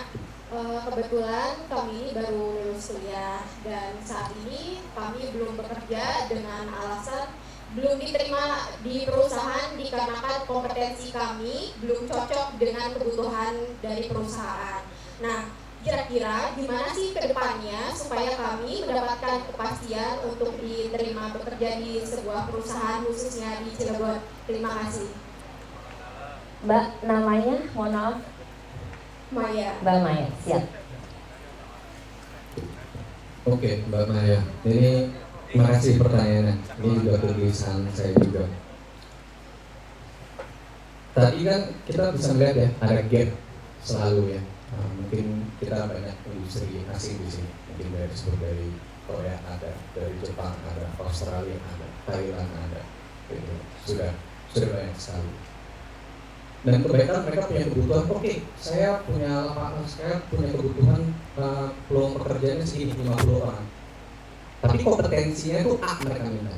Kebetulan kami baru lulus kuliah dan saat ini kami belum bekerja dengan alasan belum diterima di perusahaan dikarenakan kompetensi kami belum cocok dengan kebutuhan dari perusahaan. Nah, kira-kira gimana sih ke depannya supaya kami mendapatkan kepastian untuk diterima bekerja di sebuah perusahaan khususnya di Cilegon? Terima kasih.
Mbak, namanya mohon maaf.
Maya.
Mbak Maya, siap.
Oke, Mbak Maya, ini makasih pertanyaannya. Ini juga kegelisahan saya juga. Tadi kan kita bisa melihat ya, ada gap selalu ya. Mungkin kita banyak industri asing di sini. Mungkin dari Korea ada, dari Jepang ada, Australia ada, Thailand ada. Gitu. Sudah banyak sekali. Dan kebaikan mereka punya kebutuhan, oke, saya punya kebutuhan peluang pekerjaannya segini 50 orang. Tapi kompetensinya itu A mereka minta.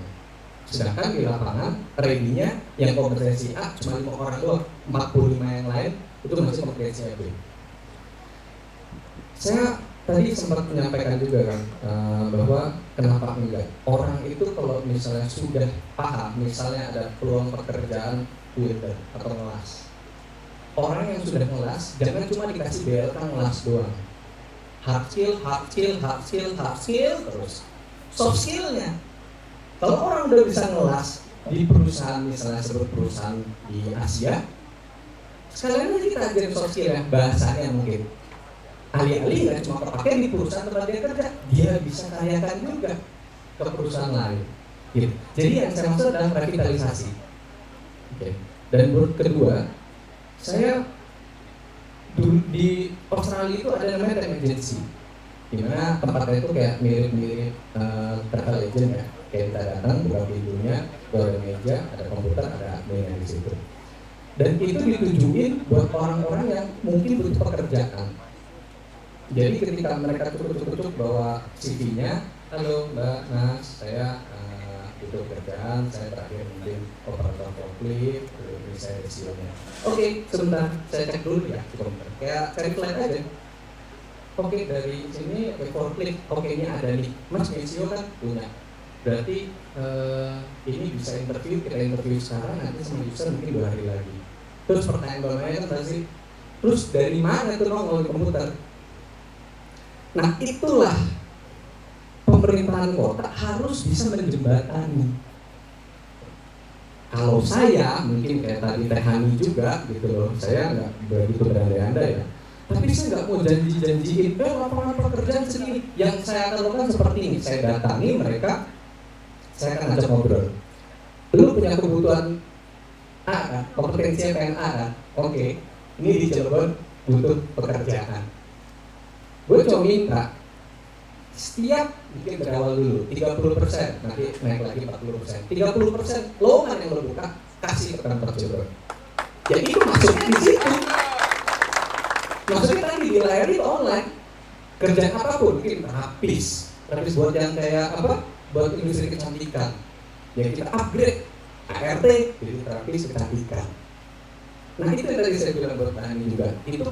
Sedangkan di lapangan ready-nya yang kompetensi A cuma 5 orang doang, 45 yang lain itu masih kompetensinya B. Saya tadi sempat menyampaikan juga kan bahwa kenapa enggak orang itu kalau misalnya sudah paham, misalnya ada peluang pekerjaan builder atau ngelas. Orang yang sudah ngelas jangan cuma dikasih BLK ngelas doang. Hard skill terus. Soft skillnya. Kalau orang udah bisa ngelas di perusahaan, misalnya sebuah perusahaan di Asia, sekalian aja kita ajarin soft skill ya, bahasanya mungkin. Alih-alih nggak cuma terpakai di perusahaan tempat dia kerja, dia bisa karyakan juga ke perusahaan lain. Gitu. Jadi yang saya maksud adalah revitalisasi. Oke. Dan kedua, saya dulu di Australia itu ada namanya time agency, dimana tempatnya itu kayak mirip-mirip travel agent ya, kayak kita datang buka pintunya, ada meja, ada komputer, ada admin di situ. Dan itu ditujuin buat orang-orang yang mungkin butuh pekerjaan. Jadi ketika mereka cukup bawa CV-nya, halo Mbak, Mas, saya butuh kerjaan, saya terakhir mungkin operator forklift, ini saya resionya. Oke, sebentar, saya cek dulu ya, kayak cari flight aja. Oke, dari sini forklift, oke ini ada nih, Mas Mesio kan punya. Berarti ini bisa interview, kita interview sekarang, nanti sama user mungkin 2 hari lagi. Terus pertanyaan bawahnya kan pasti, terus dari mana tuh nongol di komputer? Nah itulah pemerintahan kota harus bisa menjembatani. Kalau saya mungkin kayak tadi Teh Hani juga gitu loh, saya nggak begitu berandai-andai ya. Tapi saya nggak mau janji-janjiin, lapangan pekerjaan segini. Yang saya akan lakukan seperti ini, saya datangi mereka, saya akan ajak ngobrol. Lu punya kebutuhan A kan, kompetensinya pengen A kan? Oke, ini di Cilegon butuh pekerjaan. Gue cuma minta setiap mungkin berawal dulu 30%, nanti naik lagi 40%, 30% lowongan yang lo buka kasih ke kantor Cilegon. Jadi itu maksudnya di situ. Maksudnya tadi di layar itu online. Kerjaan apapun, mungkin terapis buat yang kayak apa? Buat industri kecantikan. Yang kita upgrade ART jadi terapis kecantikan. Nah itu yang tadi saya bilang buat Hani juga. Itu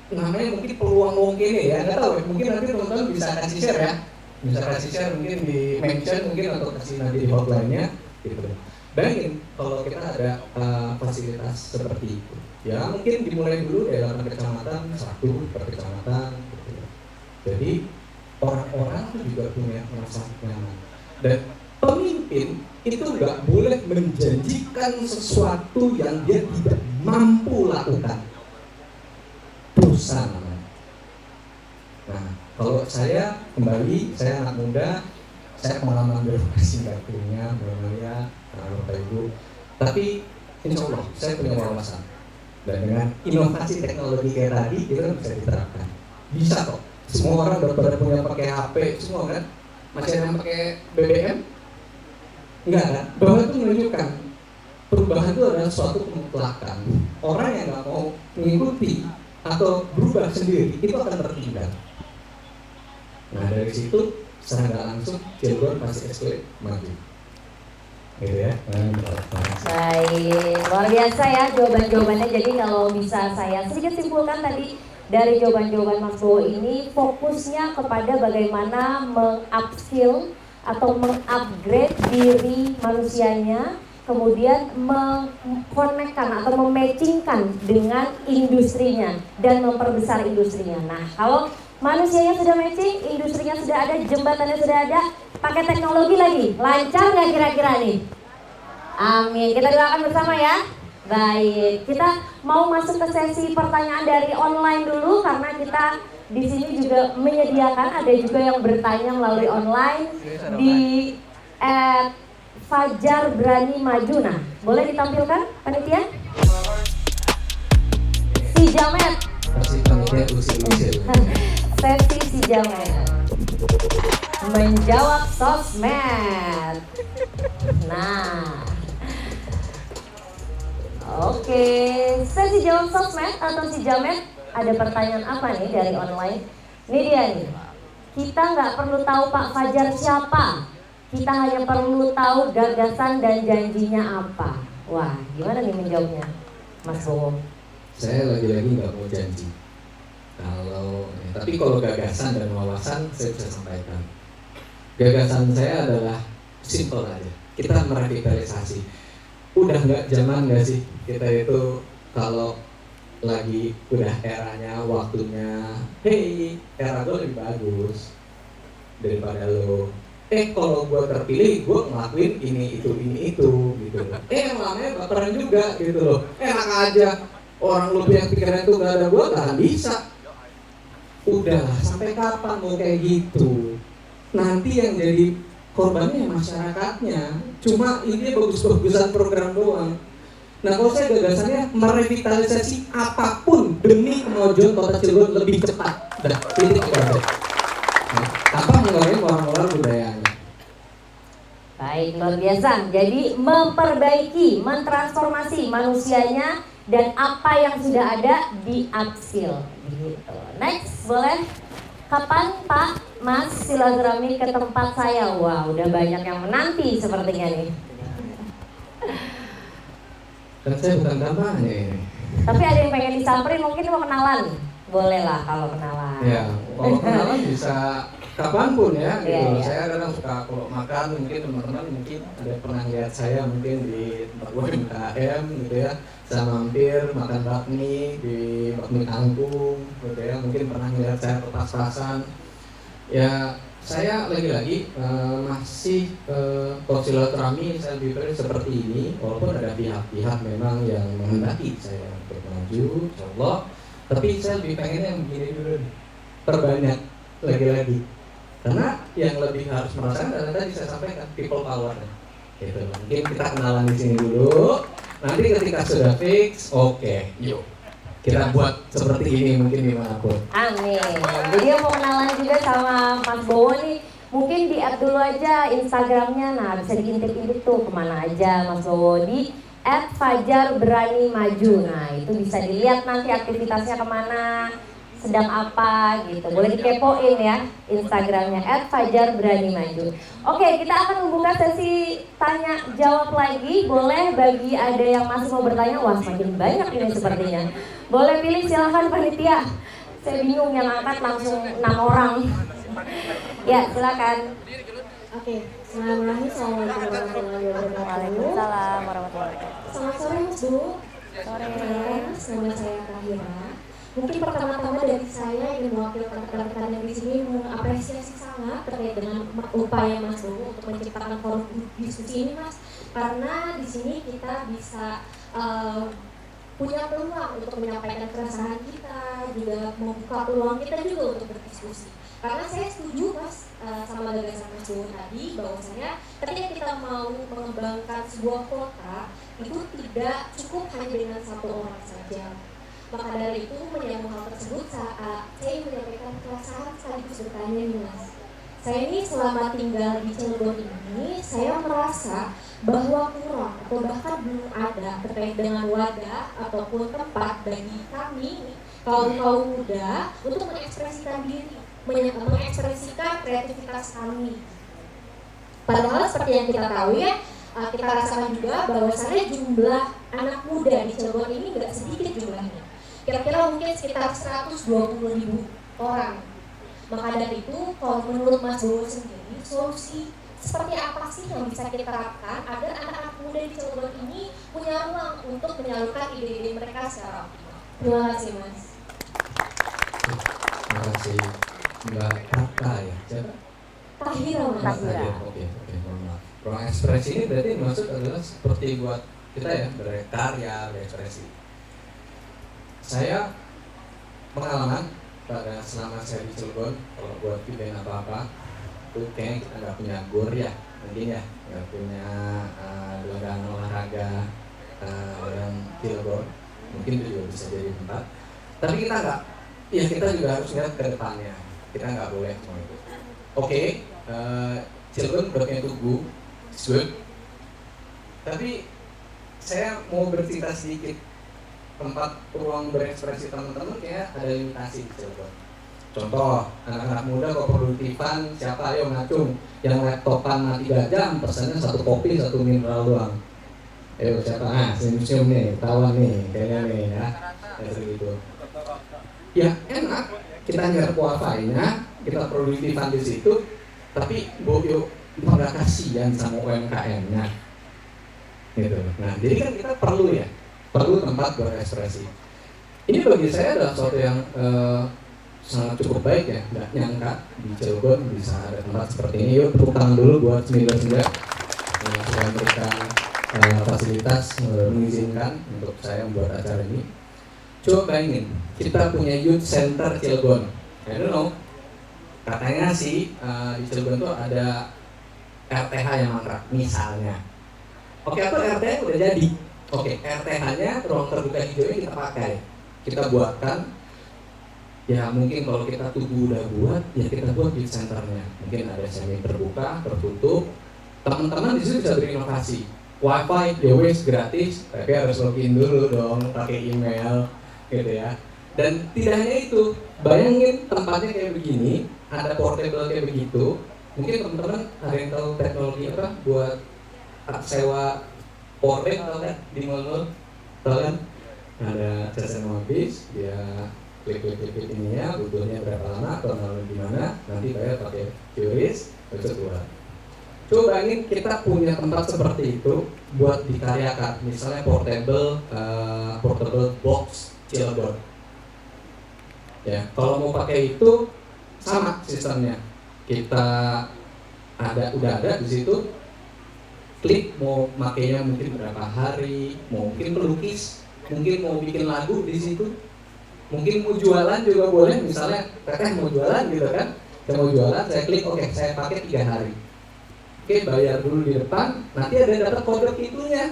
namanya mungkin peluang ini ya, nggak tahu ya, mungkin nanti teman-teman bisa kasih share ya, bisa kasih share mungkin di mention mungkin atau kasih nanti di hotline-nya gitu. Bayangin kalau kita ada fasilitas seperti itu ya, mungkin dimulai dulu dalam kecamatan 1 per kecamatan gitu. Jadi orang-orang itu juga punya merasa nyaman, dan pemimpin itu nggak boleh menjanjikan sesuatu yang dia tidak mampu lakukan. Dosa namanya. Nah, kalau saya kembali, saya anak muda, saya pengalaman birokrasi nggak punya, ya, Bapak Ibu. Tapi insya Allah saya punya wawasan. Dan dengan inovasi teknologi kayak tadi, itu kan bisa diterapkan. Bisa kok. Semua orang udah pada punya pakai HP, semua kan? Masih ada yang pakai BBM? Enggak kan? Bahwa itu menunjukkan perubahan itu adalah suatu kemutlakan. Orang yang nggak mau mengikuti
atau berubah sendiri, itu akan tertinggal. Nah dari situ secara nggak langsung Cilegon pasti escalate maju. Gitu ya.
Baik, luar biasa ya jawaban-jawabannya. Jadi kalau bisa saya sedikit simpulkan tadi dari jawaban-jawaban Mas Bowo ini fokusnya kepada bagaimana meng-upskill atau meng-upgrade diri manusianya, kemudian mengkonekkan atau mematchingkan dengan industrinya dan memperbesar industrinya. Nah, kalau manusianya sudah matching, industrinya sudah ada, jembatannya sudah ada, pakai teknologi lagi, lancar nggak kira-kira nih? Amin. Kita doakan bersama ya. Baik, kita mau masuk ke sesi pertanyaan dari online dulu karena kita di sini juga menyediakan, ada juga yang bertanya melalui online di Fajar Berani Maju. Nah, boleh ditampilkan panitia? Si Jamet.
Versi panitia usil-usil.
Sesi si Jamet menjawab sosmed. Nah, oke, sesi jawab sosmed atau si Jamet, ada pertanyaan apa nih dari online? Ini dia nih, kita nggak perlu tahu Pak Fajar siapa, kita hanya perlu tahu gagasan dan janjinya apa. Wah, gimana nih menjawabnya, Mas Bowo?
Saya lagi-lagi nggak mau janji. Tapi kalau gagasan dan wawasan saya bisa sampaikan. Gagasan saya adalah simple aja. Kita merevitalisasi. Udah nggak zaman nggak sih kita itu kalau lagi udah eranya, waktunya, hey, era gue lebih bagus daripada lo. Kalau gue terpilih, gue ngelakuin ini itu gitu. Malamnya baperan juga gitu loh. Enak aja. Orang lu yang pikiran itu nggak ada gue, nggak akan bisa. Udahlah, sampai kapan mau kayak gitu? Nanti yang jadi korbannya masyarakatnya. Cuma ini bagus-bagusan program doang. Nah kalau saya gagasannya merevitalisasi apapun demi kemajuan kota Cilegon lebih cepat. Dah, titik itu. Tanpa mengurangi moral-moral budayanya.
Baik, luar biasa. Jadi memperbaiki, mentransformasi manusianya dan apa yang sudah ada di upskill gitu. Next, boleh. Kapan Pak Mas silaturahmi ke tempat saya? Wah, udah banyak yang menanti sepertinya nih.
Kan saya bukan kampanye ini.
Tapi ada yang pengen disamperin, mungkin mau kenalan. Boleh lah kalau kenalan.
Ya, kalau kenalan bisa kapanpun ya gitu.
Iya.
Saya kadang suka kalau makan, mungkin teman-teman mungkin ada pernah lihat saya mungkin di tempat UMKM gitu ya. Saya mampir makan bakmi di bakmi kangkung gitu ya. Mungkin pernah lihat saya ke pas-pasan. Ya, saya lagi-lagi masih silaturahmi saya lebih seperti ini, walaupun ada pihak-pihak memang yang menghendaki saya untuk maju, insyaallah. Tapi saya lebih pengennya yang begini dulu nih, perbanyak lagi-lagi. Karena yang lebih harus merasakan adalah tadi saya sampaikan people power. Gitu. Mungkin kita kenalan di sini dulu. Nanti ketika sudah fix, oke, yuk kita buat seperti ini mungkin dimanapun.
Amin. Jadi yang mau kenalan juga sama Mas Bowo nih, mungkin di add dulu aja Instagramnya. Nah bisa diintip-intip tuh kemana aja Mas Bowo di @fajarberanimaju. Nah itu bisa dilihat nanti aktivitasnya kemana, sedang apa gitu. Boleh dikepoin ya Instagramnya @fajarberanimaju. Oke, kita akan membuka sesi tanya jawab lagi. Boleh bagi ada yang masih mau bertanya, wah semakin banyak ini sepertinya. Boleh pilih, silahkan panitia. Saya bingung yang angkat langsung 6 orang. Ya silakan.
Oke, Assalamualaikum warahmatullahi wabarakatuh.
Waalaikumsalam warahmatullahi wabarakatuh.
Selamat sore Mas Bu.
Sore.
Nama saya Kahira. Mungkin pertama-tama dari saya ingin mewakilkan rekan-rekan yang di sini mengapresiasi sangat terkait dengan upaya Mas Bu untuk menciptakan forum diskusi ini Mas. Karena di sini kita bisa punya peluang untuk menyampaikan keresahan kita, juga membuka peluang kita juga untuk berdiskusi. Karena saya setuju Mas sama gagasan Mas Bu tadi bahwasanya ketika kita mau mengembangkan sebuah kota itu tidak cukup hanya dengan satu orang saja. Maka dari itu menyambung hal tersebut saat saya menyampaikan keresahan sekaligus bertanya nih Mas. saya ini selama tinggal di Cilegon ini, saya merasa bahwa kurang atau bahkan belum ada terkait dengan wadah ataupun tempat bagi kami kaum muda untuk mengekspresikan diri, mengekspresikan kreativitas kami. Padahal seperti yang kita tahu ya, kita rasakan juga bahwasannya jumlah anak muda di Cilegon ini nggak sedikit jumlahnya. Kira-kira mungkin sekitar 120.000 orang. Maka dari itu, kalau menurut Mas Bowo sendiri, solusi seperti apa sih yang bisa kita terapkan agar anak-anak muda di Cilegon ini punya ruang untuk menyalurkan ide-ide mereka secara optimal? Terima kasih, Mas.
Terima kasih Mbak Tata ya. Siapa?
Tahira, Mas.
Tahira. Oke, mohon maaf. Ruang ekspresi ini berarti maksud adalah seperti buat kita ya, berkarya, berekspresi. Saya pengalaman pada selama saya di Cilegon, kalau buat event apa-apa itu kayaknya kita nggak punya GOR ya, mungkin ya, nggak punya gelanggang olahraga yang Cilegon, mungkin itu juga bisa jadi tempat. Tapi kita nggak, ya kita juga harus lihat ke depannya, kita nggak boleh semua itu. Oke, Cilegon berarti Tugu, Swip, tapi saya mau bercerita sedikit. Tempat ruang berekspresi teman-teman kayak ada limitasi di Cilegon. Contoh, anak-anak muda kok produktifan, siapa ayo ngacung yang laptopan 3 jam, pesannya 1 kopi, 1 mineral doang. Ayo siapa? Ah, senyum-senyum nih, ketawa nih, kayaknya nih ya. Kayak gitu. Ya enak, kita nyerap wifi-nya, kita produktifan di situ, tapi boyo nggak kasihan sama UMKM-nya. Gitu. Nah, jadi kan kita perlu tempat berekspresi. Ini bagi saya adalah sesuatu yang sangat cukup baik ya, nggak nyangka di Cilegon bisa ada tempat seperti ini. Yuk tepuk tangan dulu buat Semida yang sudah memberikan fasilitas mengizinkan untuk saya membuat acara ini. Coba bayangin, kita punya youth center Cilegon. I don't know, katanya sih di Cilegon tuh ada RTH yang mangkrak misalnya. Oke, atau RTH udah jadi. Oke, RTH-nya ruang terbuka hijaunya kita pakai, kita buatkan. Ya mungkin kalau kita Tugu udah buat, ya kita buat di centernya. Mungkin ada semi terbuka, tertutup. Teman-teman di situ bisa berinovasi. Wifi, yowes gratis, tapi harus login dulu dong, pakai email, gitu ya. Dan tidak hanya itu, bayangin tempatnya kayak begini, ada portable kayak begitu. Mungkin teman-teman ada yang tahu teknologi apa buat sewa powerbank atau kan di mall-mall, tahu kan? Ada casan habis, dia klik ini ya, butuhnya berapa lama, atau di mana, nanti bayar pakai QRIS, itu keluar. Coba bayangin kita punya tempat seperti itu buat dikaryakan, misalnya portable box Cilegon. Ya, kalau mau pakai itu sama sistemnya, kita udah ada di situ. Klik mau makainya mungkin berapa hari, mungkin melukis, mungkin mau bikin lagu di situ, mungkin mau jualan juga boleh. Misalnya teteh mau jualan gitu kan, saya mau jualan, saya klik oke, saya pakai 3 hari. Oke, bayar dulu di depan, nanti ada dapat kode itunya.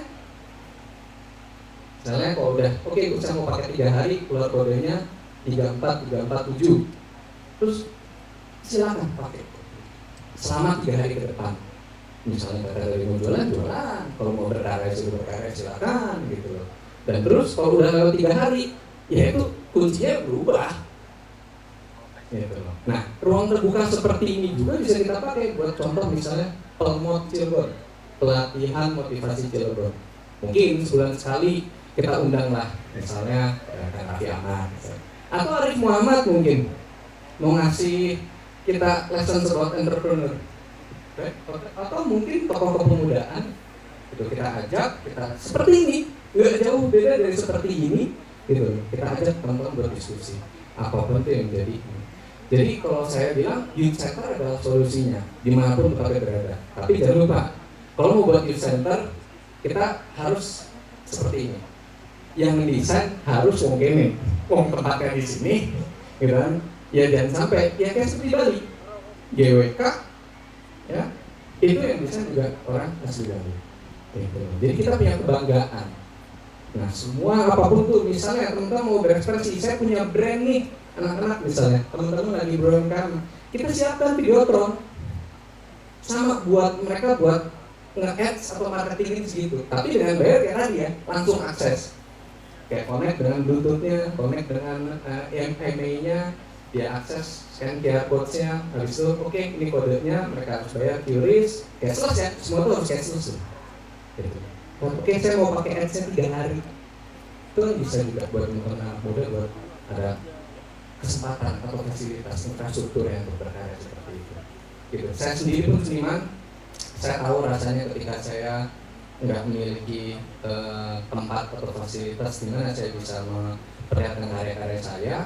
Misalnya kalau udah oke, saya mau pakai 3 hari, keluar kodenya 34347. Terus silakan pakai selama 3 hari ke depan. Misalnya kata dari mau jualan, kalau mau berkarya silakan gitu loh. Dan terus kalau udah lewat 3 hari, ya itu kuncinya berubah gitu loh. Nah, ruang terbuka seperti ini juga bisa kita pakai buat contoh misalnya Pelmot Cilegon, pelatihan motivasi Cilegon. Mungkin sebulan sekali kita undang lah, misalnya Raffi Ahmad atau Arif Muhammad mungkin mau ngasih kita lesson about entrepreneur. Atau mungkin tokoh kepemudaan itu kita ajak, kita seperti ini, nggak jauh beda dari seperti ini gitu. Kita ajak teman-teman berdiskusi apapun itu yang jadi. Jadi kalau saya bilang youth center adalah solusinya dimanapun kita berada. Tapi jangan lupa, kalau mau buat youth center kita harus seperti ini. Yang mendesain harus wong kene, wong tempatnya di sini, gitu kan? Ya jangan sampai ya kayak seperti Bali, GWK. Ya, itu yang bisa juga orang asli Bali. Gitu. Jadi kita punya kebanggaan. Nah, semua apapun tuh, misalnya teman-teman mau berekspresi, saya punya brand nih, anak-anak misalnya, teman-teman lagi berumkam, kita siapkan videotron, sama buat mereka buat nge-ads atau marketing segitu, tapi dengan bayar kayak tadi ya, langsung akses. Kayak connect dengan Bluetooth-nya, connect dengan MIA-nya, dia akses scan QR code-nya, habis itu oke, ini kodenya, mereka harus bayar QRIS, cashless ya, semua itu harus cashless ya. Gitu. Oke, saya mau pakai ads-nya 3 hari, itu kan bisa juga buat anak muda buat ada kesempatan atau fasilitas infrastruktur yang berkarya seperti itu. Gitu. Saya sendiri pun seniman, saya tahu rasanya ketika saya nggak memiliki tempat atau fasilitas di mana saya bisa memperlihatkan karya-karya saya,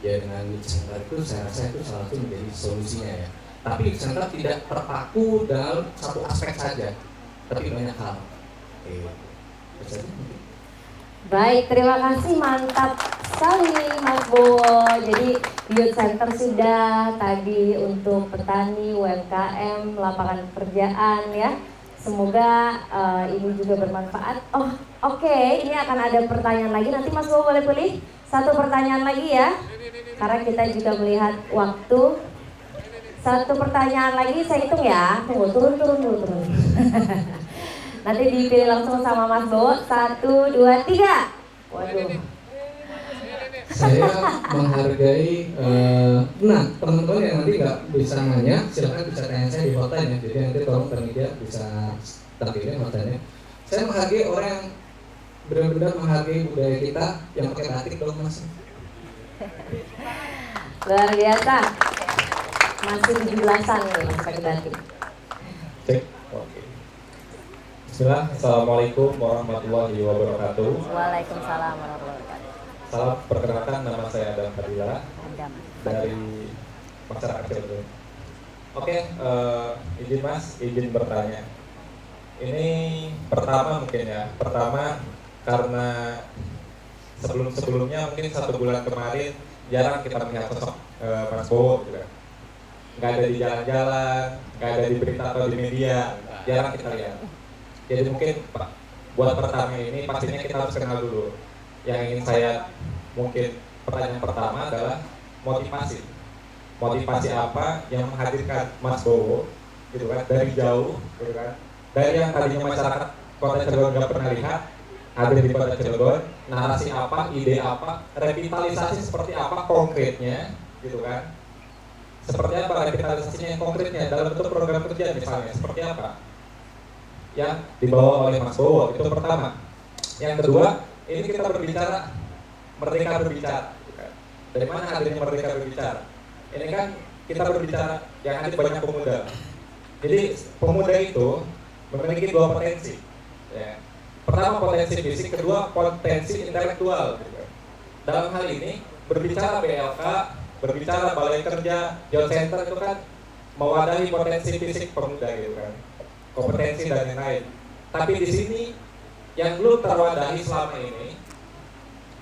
ya dengan Youth Center itu saya rasa itu salah satu menjadi solusinya ya. Tapi Youth Center tidak terpaku dalam satu aspek saja, tapi banyak hal.
Baik, terima kasih, mantap sekali Mas Bowo. Jadi Youth Center sudah tadi untuk petani, UMKM, lapangan pekerjaan ya. Semoga ini juga bermanfaat. Oh, oke, ini akan ada pertanyaan lagi. Nanti Mas Bowo boleh pilih satu pertanyaan lagi ya. Karena kita juga melihat waktu. Satu pertanyaan lagi, saya hitung ya. Tunggu, turun. Nanti dipilih langsung sama Mas Bowo. 1, 2, 3. Waduh.
Saya menghargai, nah teman-teman yang nanti nggak bisa nanya, silakan bisa tanya saya di hotline ya. Jadi nanti tolong panitia bisa tampilin hotline-nya. Saya menghargai orang yang benar-benar menghargai budaya kita yang pakai batik dong Mas.
Luar biasa. Masih 17-an nih pakai batik.
Cek. Oke. Bismillah. Assalamualaikum warahmatullahi wabarakatuh.
Waalaikumsalam warahmatullahi wabarakatuh.
Salam, perkenalkan nama saya Adam Fadila dari masyarakat Cilegon. Oke, izin Mas, izin bertanya. Ini pertama mungkin ya, karena sebelumnya mungkin 1 bulan kemarin jarang kita melihat sosok Mas Bowo juga. Nggak ada di jalan-jalan, nggak ada di berita atau di media, jarang kita lihat. Jadi mungkin Pak, buat pertama ini pastinya kita harus kenal dulu. Yang ingin saya mungkin pertanyaan pertama adalah motivasi apa yang menghadirkan Mas Bowo gitu kan dari jauh gitu kan, dari yang tadinya masyarakat Kota Cilegon nggak pernah lihat hadir di Kota Cilegon, narasi apa, ide apa, revitalisasi seperti apa konkretnya gitu kan, seperti apa revitalisasinya yang konkretnya dalam bentuk program kerja misalnya seperti apa yang dibawa oleh Mas Bowo, itu pertama. Yang kedua, ini kita berbicara merdeka berbicara. Dari mana hadirnya merdeka berbicara? Ini kan kita berbicara yang hadir banyak pemuda. Jadi pemuda itu memiliki 2 potensi. Ya. Pertama potensi fisik, kedua potensi intelektual. Dalam hal ini berbicara BLK, berbicara Balai Kerja, Youth Center itu kan mewadahi potensi fisik pemuda gitu kan, kompetensi dan lain-lain. Tapi di sini yang belum terwadahi selama ini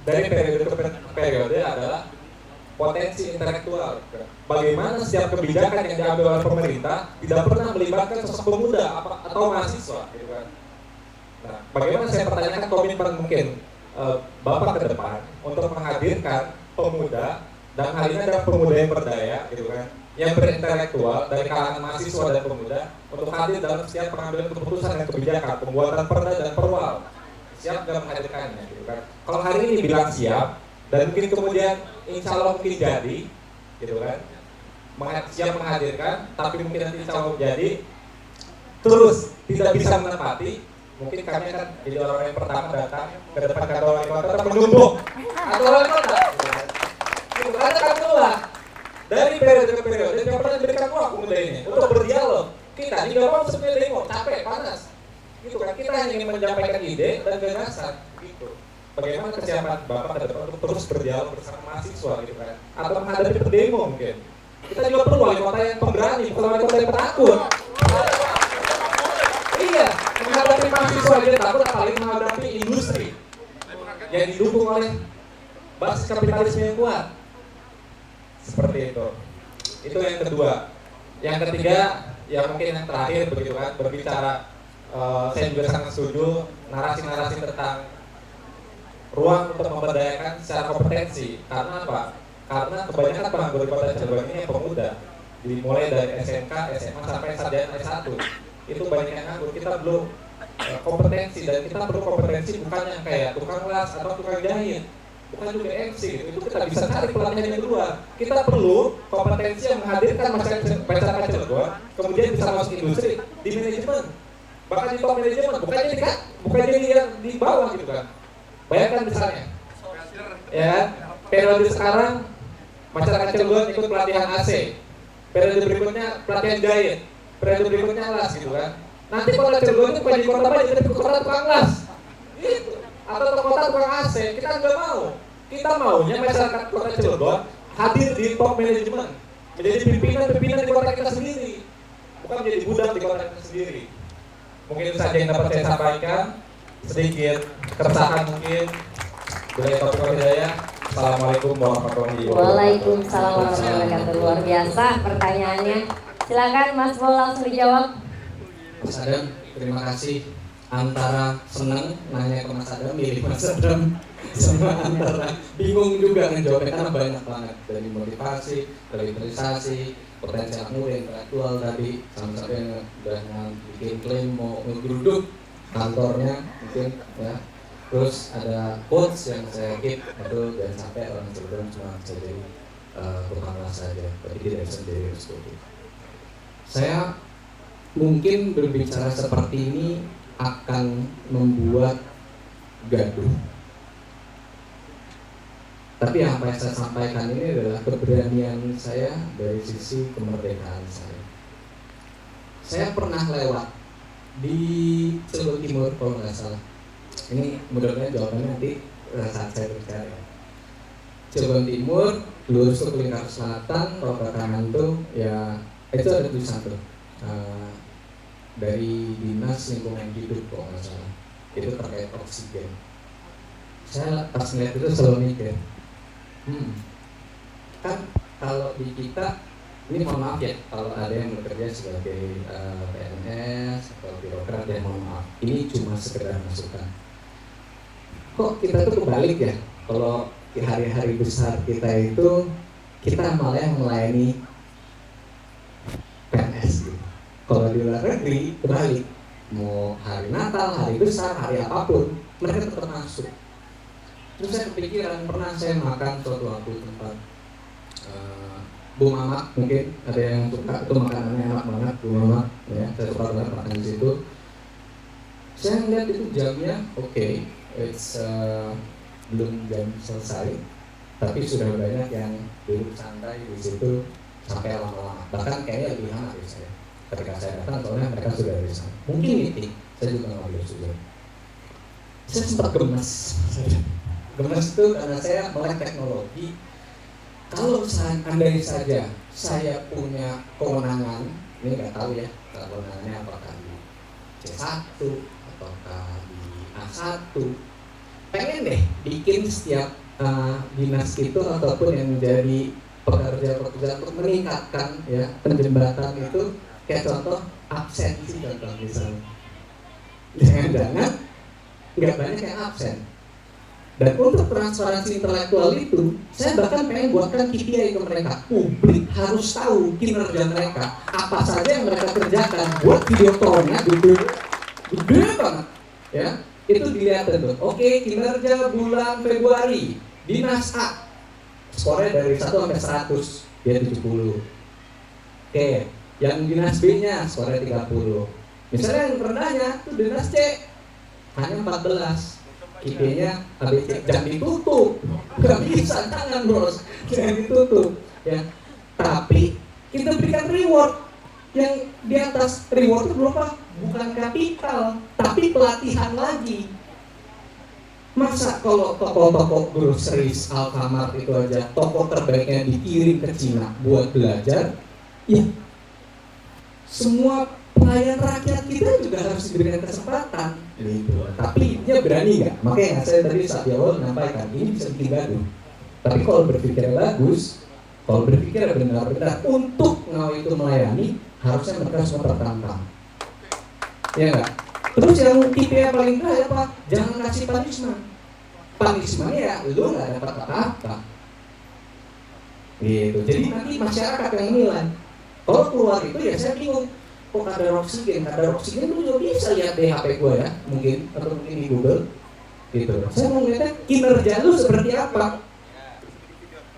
dari periode ke periode adalah potensi intelektual. Bagaimana setiap kebijakan yang diambil oleh pemerintah tidak pernah melibatkan sosok pemuda atau mahasiswa, gitu kan. Nah, bagaimana saya pertanyakan komitmen mungkin Bapak ke depan untuk menghadirkan pemuda, dan hal ini adalah pemuda yang berdaya, gitu kan, yang berintelektual dari kalangan mahasiswa dan pemuda untuk hadir dalam setiap pengambilan keputusan dan kebijakan, pembuatan perda dan perwal. Siap dalam menghadirkannya, gitu kan. Kalau hari ini bilang siap, dan mungkin kemudian insya Allah mungkin jadi, gitu kan, siap menghadirkan, tapi mungkin nanti insya Allah jadi, terus tidak bisa menepati, mungkin kami akan jadi orang yang pertama datang ke depan kantor wali kota dan menumpuk kantor wali kota, gitu. Karena katakanlah dari periode ke periode tidak pernah diberikan ruang pemuda ini untuk berdialog. Kita juga mau sebenarnya demo, capek, panas, gitu kan. Kita hanya ingin menyampaikan ide dan gagasan, gitu. Bagaimana kesiapan Bapak ke depan untuk terus berdialog bersama mahasiswa, gitu kan, atau menghadapi pendemo mungkin. Kita juga perlu wali kota yang pemberani, bukan wali kota yang penakut. Iya, menghadapi mahasiswa yang takut, apalagi menghadapi industri yang didukung oleh basis kapitalisme yang kuat. Seperti itu. Itu yang kedua. Yang ketiga, ya mungkin yang terakhir begitu kan, berbicara, saya juga sangat setuju narasi-narasi tentang ruang untuk memberdayakan secara kompetensi. Karena apa? Karena kebanyakan penganggur di Kota Cilegon ini yang pemuda. dimulai dari SMK, SMA sampai sarjana S1 itu banyak yang nganggur. Kita belum kompetensi, dan kita perlu kompetensi bukan yang kayak tukang las atau tukang jahit, bukan juga MC gitu. Itu kita bisa cari pelatihan yang kedua. Kita perlu kompetensi yang menghadirkan masyarakat Cilegon kemudian bisa masuk industri di manajemen, bahkan di top manajemen, bukan jadi yang di bawah gitu kan. Bayangkan misalnya ya, periode sekarang masyarakat Cilegon ikut pelatihan AC, periode berikutnya pelatihan jahit, periode berikutnya las gitu kan. Nanti kota Cilegon itu bukan jadi kota baja, tapi kota tukang las gitu, atau kota tukang AC. Kita nggak mau. Kita maunya masyarakat kota Cilegon hadir di top manajemen, menjadi pimpinan di kota kita sendiri, bukan menjadi budak di kota kita sendiri. Mungkin itu saja yang dapat saya sampaikan, sedikit keresahan mungkin. Bila topik hidayah. Assalamualaikum warahmatullahi wabarakatuh.
Waalaikumsalam warahmatullahi wabarakatuh. Luar biasa pertanyaannya. Silakan Mas Bo langsung dijawab.
Mas Adam, terima kasih. Antara senang nanya ke Mas Adam, milih Mas Adam, sama antara bingung juga ngejawabnya karena banyak banget, dari motivasi, revitalisasi, potensi anak muda, intelektual tadi, sampai yang udah bikin klaim mau ngegeruduk kantornya mungkin ya. Terus ada quotes yang saya keep itu, dan sampai orang Cilegon cuma bisa jadi tukang las saja, tapi tidak bisa menjadi eksekutif. Saya mungkin berbicara seperti ini akan membuat gaduh. Tapi yang saya sampaikan ini adalah keberanian saya dari sisi kemerdekaan saya. Saya pernah lewat di Cilegon Timur kalau nggak salah. Ini mudah-mudahan jawabannya nanti saat saya berbicara. Cilegon Timur, lurus ke lingkar selatan, kalau ke kanan tuh ya itu ada tulisan tuh dari Dinas Lingkungan Hidup kalau nggak salah. Itu terkait oksigen. Saya pas ngeliat itu selalu mikir, kan kalau di kita, ini mohon maaf ya kalau ada yang bekerja sebagai PNS atau birokrat, ya mohon maaf, ini cuma sekedar masukan. Kok kita tuh kebalik ya, kalau di hari-hari besar kita itu kita malah melayani PNS gitu. Kalau di luar negeri kebalik, mau hari Natal, hari besar, hari apapun mereka tetap masuk. Terus saya kepikiran, pernah saya makan suatu waktu tempat Bu Mamak, mungkin ada yang suka, itu makanannya enak banget Bu Mamak ya, saya suka banget makan di situ. Saya ngeliat itu jamnya oke. It's belum jam selesai, tapi sudah banyak yang duduk santai di situ sampai lama-lama. Bahkan kayaknya lebih lama dari saya. Ketika saya datang, soalnya mereka sudah di sana. Mungkin meeting, saya juga nggak boleh sudah. Saya sempat gemes. Gemes itu karena saya melek teknologi. Kalau andai saja saya punya kewenangan, ini nggak tahu ya, kewenangannya apakah di C1 ataukah di A1. Pengen deh bikin setiap dinas itu ataupun yang menjadi pekerja-pekerja untuk meningkatkan ya penjembatan itu, kayak contoh absensi contoh misalnya. Jangan-jangan nggak banyak yang absen. Dan untuk transparansi intelektual itu, saya bahkan pengen buatkan KPI ke mereka. Publik harus tahu kinerja mereka, apa saja yang mereka kerjakan. Buat video call-nya gede banget ya. Itu dilihat tuh. Oke, kinerja bulan Februari Dinas A skornya dari 1 sampai 100 dia 70. Oke, yang Dinas B-nya skornya 30. Misalnya yang rendahnya tuh Dinas C hanya 14. KPI-nya ABC, jangan ditutup. Gak bisa, jangan bos, jangan ditutup ya. Tapi kita berikan reward yang di atas. Reward itu berapa? Bukan kapital, tapi pelatihan lagi. Masa kalau toko-toko groceries Alfamart itu aja toko terbaiknya dikirim ke Cina buat belajar, ya semua pelayan rakyat kita juga harus diberikan kesempatan gitu. Tapi dia berani nggak? Makanya saya tadi saat di awal menyampaikan ini bisa bikin gaduh. Tapi kalau berpikir bagus, kalau berpikir benar-benar untuk ngau itu melayani, harusnya mereka semua tertantang. Ya enggak? Terus yang KPI paling berat apa? Jangan kasih punishment. Punishment ya lu nggak dapat apa-apa. Gitu. Jadi nanti masyarakat yang menilai.
Kalau keluar itu ya saya bingung, kok kadar oksigen lu juga bisa lihat di HP gue ya, mungkin atau mungkin di Google gitu. Saya mau lihatnya kinerja lu seperti apa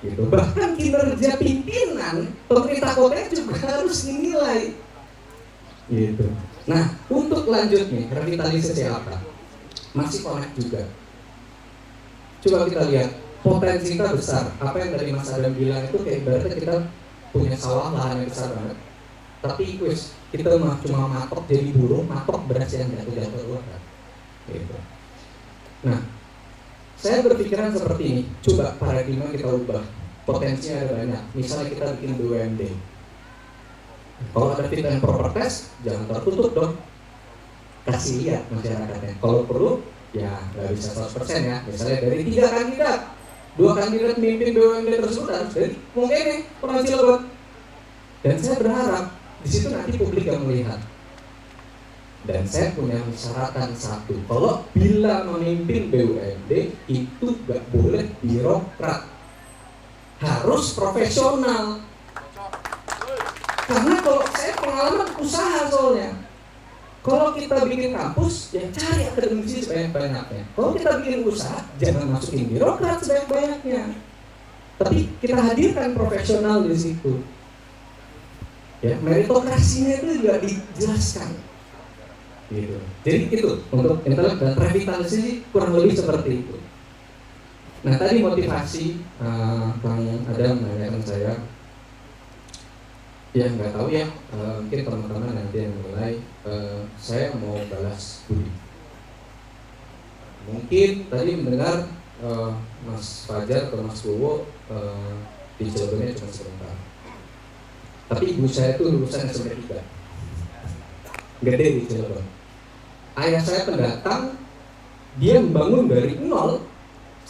gitu. Bahkan kinerja pimpinan pemerintah kota juga harus dinilai gitu. Nah, untuk lanjut nih, revitalisasi apa? Masih connect juga. Coba kita lihat, potensi kita besar. Apa yang dari Mas Adam bilang itu kayak ibaratnya kita punya sawah lahan yang besar banget. Tapi kita cuma matok jadi burung, matok beras yang jatuh-jatuh keluar. Gitu. Nah, saya berpikiran seperti ini. Coba paradigma kita ubah. Potensinya ada banyak. Misalnya kita bikin BUMD. Kalau ada fit and proper test, jangan tertutup dong. Kasih lihat masyarakatnya. Kalau perlu, ya nggak bisa 100% ya. Misalnya dari 3 kandidat, 2 kandidat mimpin BUMD tersebut harus dari mungkin nih orang Cilegon. Dan saya berharap di situ nanti publik yang melihat. Dan saya punya syaratan satu. Kalau bila memimpin BUMD itu nggak boleh birokrat, harus profesional. Karena kalau saya pengalaman usaha soalnya, kalau kita bikin kampus, ya cari akademisi sebanyak-banyaknya. Kalau kita bikin usaha, jangan masukin birokrat sebanyak-banyaknya. Tapi kita hadirkan profesional di situ. Ya, meritokrasinya itu juga dijelaskan. Gitu. Jadi itu untuk intelek dan revitalisasi kurang lebih seperti itu. Nah tadi motivasi Kang Adam menanyakan saya. Ya nggak tahu ya, mungkin teman-teman nanti yang mulai, saya mau balas budi. Mungkin tadi mendengar Mas Fajar atau Mas Bowo di Cilegonnya cuma sebentar. Tapi ibu saya itu lulusan SMP 3, gede di Cilegon. Ayah saya pendatang, dia membangun dari nol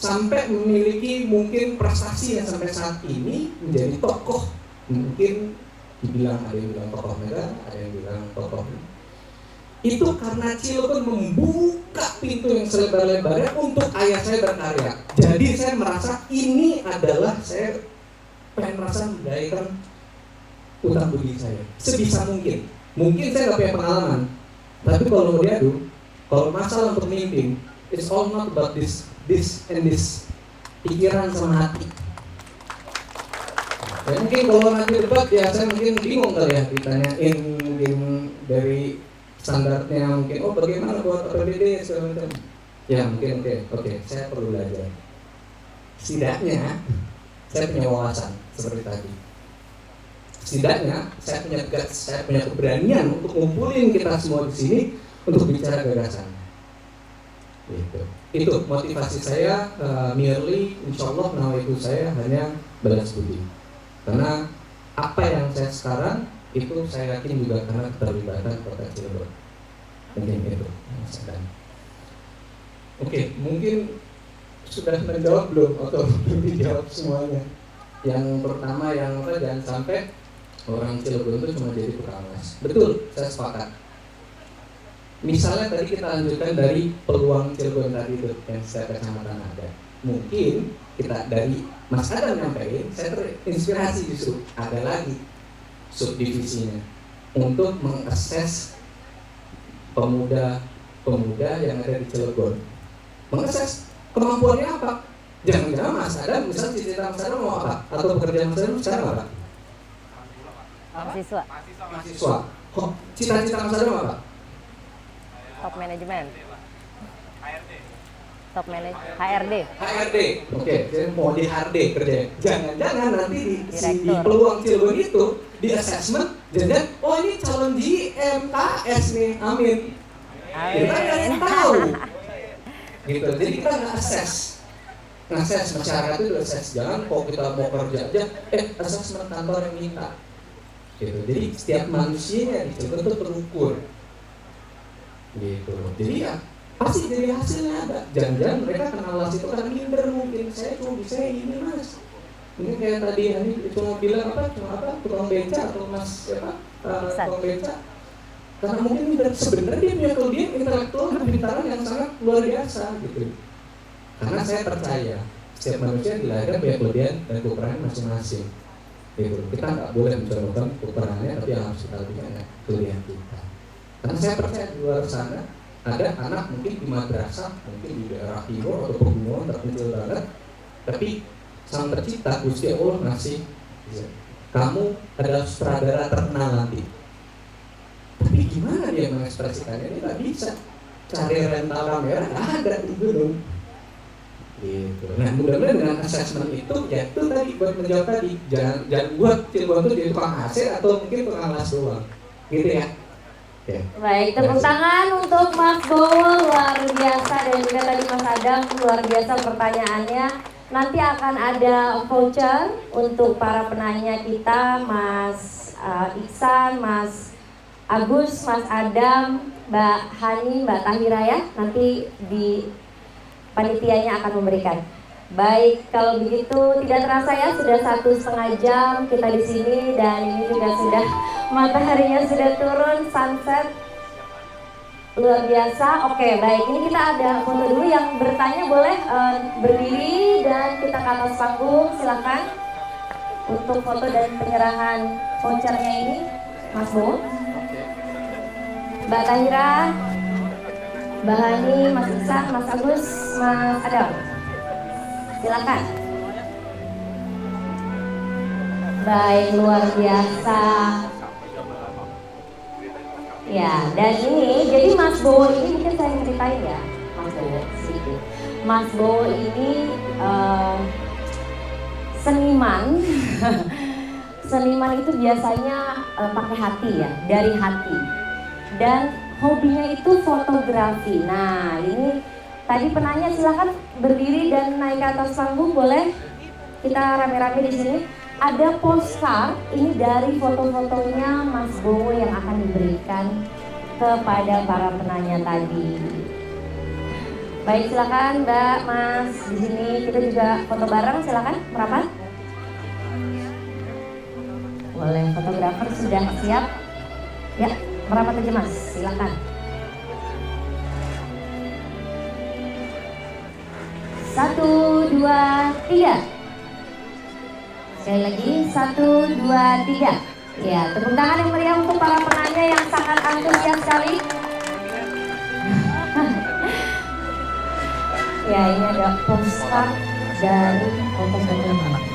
sampai memiliki mungkin prestasi yang sampai saat ini menjadi tokoh, mungkin dibilang ada yang bilang tokoh negara, ada yang bilang tokoh. Itu karena Cilegon membuka pintu yang selebar-lebarnya untuk ayah saya berkarya. Jadi saya merasa ini adalah, saya pengen merasa mendayakan utang budi saya sebisa mungkin. Mungkin saya nggak punya pengalaman, tapi kalau mau diadu, kalau masalah untuk memimpin, it's all not about this and this, pikiran sama hati. Ya, mungkin kalau nanti debat ya saya mungkin bingung kali ya ditanyain mungkin dari standarnya mungkin bagaimana buat APBD segala macam. Ya mungkin oke, saya perlu belajar. Setidaknya saya punya wawasan seperti tadi. Setidaknya saya punya guts, saya punya keberanian untuk ngumpulin kita semua di sini untuk bicara gagasan. Gitu. Itu motivasi saya, merely insyaallah nawaitu saya hanya balas budi. Karena apa yang saya sekarang itu saya yakin juga karena keterlibatan Kota Cilegon. Mungkin itu. Oke, mungkin sudah menjawab belum atau belum dijawab semuanya. Yang pertama yang apa, jangan sampai orang Cilegon itu cuma jadi tukang les. Betul, saya sepakat. Misalnya tadi kita lanjutkan dari peluang Cilegon tadi itu yang setiap kecamatan ada. Mungkin kita dari Mas Adam nyampein, saya terinspirasi justru ada lagi subdivisinya untuk mengakses pemuda yang ada di Cilegon. Mengakses kemampuannya apa? Jangan-jangan Mas Adam, misalnya cita-cita Mas Adam mau apa? Atau pekerjaan Mas Adam sekarang apa? Mahasiswa. Kok cita-cita Mas Adam apa?
Top manajemen. Top manajemen HRD.
Oke, saya mau di HRD kerja. Jangan-jangan nanti di peluang Cilegon itu di assessment, jangan ini calon GM KS nih, amin. Kita nggak tahu. Gitu. Jadi kita nggak assess masyarakat itu assess. Jangan kok kita mau kerja aja, assessment kantor yang minta. Gitu. Jadi setiap manusia di Cilegon itu terukur. Gitu. Jadi ya pasti dari hasilnya ada. Jangan-jangan mereka kenal las itu kan minder mungkin. Saya cuma bisa ini mas. Mungkin kayak tadi Hani cuma bilang tukang beca atau mas tukang beca. Karena mungkin minder. Sebenarnya dia punya kelebihan intelektual dan kepintaran yang sangat luar biasa gitu. Karena saya percaya setiap manusia dilahirkan punya kelebihan dan kekurangan masing-masing. gitu. Kita nggak boleh mencontohkan kekurangannya, tapi yang harus kita lebihkan kelebihan kita. Karena saya percaya di luar sana ada anak mungkin di madrasah, mungkin di daerah timur atau pegunungan terpencil banget, tapi Sang Pencipta Gusti Allah ngasih kamu adalah sutradara terkenal nanti. Tapi gimana dia mengekspresikannya? Ini nggak bisa. Cari rental kamera nggak ada di gunung. Gitu. Nah, mudah-mudahan dengan assessment itu, ya itu tadi buat menjawab tadi, jangan buat Cilegon itu jadi tukang hasil atau mungkin tukang las doang, gitu ya. Okay.
Baik, tepuk tangan untuk Mas Bowo, luar biasa, dan juga tadi Mas Adam, luar biasa pertanyaannya. Nanti akan ada voucher untuk para penanya kita, Mas Iksan, Mas Agus, Mas Adam, Mbak Hani, Mbak Tahira ya. Nanti di panitianya akan memberikan. Baik, kalau begitu tidak terasa ya, sudah 1,5 jam kita di sini, dan ini juga sudah mataharinya sudah turun, sunset luar biasa. Oke, baik, ini kita ada foto dulu. Yang bertanya boleh berdiri dan kita ke atas panggung, silakan untuk foto dan penyerahan vouchernya ini, Mas Bo, Mbak Tahira, Mbak Hani, Mas Iksan, Mas Agus, Mas Adam, silakan. Baik, luar biasa. Ya, dan ini, jadi Mas Bowo ini mungkin saya ceritain ya, Mas Bowo sedikit. Mas Bowo ini seniman, seniman itu biasanya pakai hati ya, dari hati. Dan hobinya itu fotografi. Nah, ini tadi penanya silakan berdiri dan naik ke atas panggung, boleh kita rame-rame di sini. Ada postcard ini dari foto-fotonya Mas Bowo yang akan diberikan kepada para penanya tadi. Baik, silakan Mbak, Mas, di sini kita juga foto bareng, silakan merapat. Boleh, fotografer sudah siap. Ya, merapat aja Mas, silakan. Satu, dua, tiga. Sekali lagi, 1, 2, 3. Ya, tepuk tangan yang meriah untuk para penanya yang sangat antusias sekali. Ya, ini ada postcard dari foto-fotonya.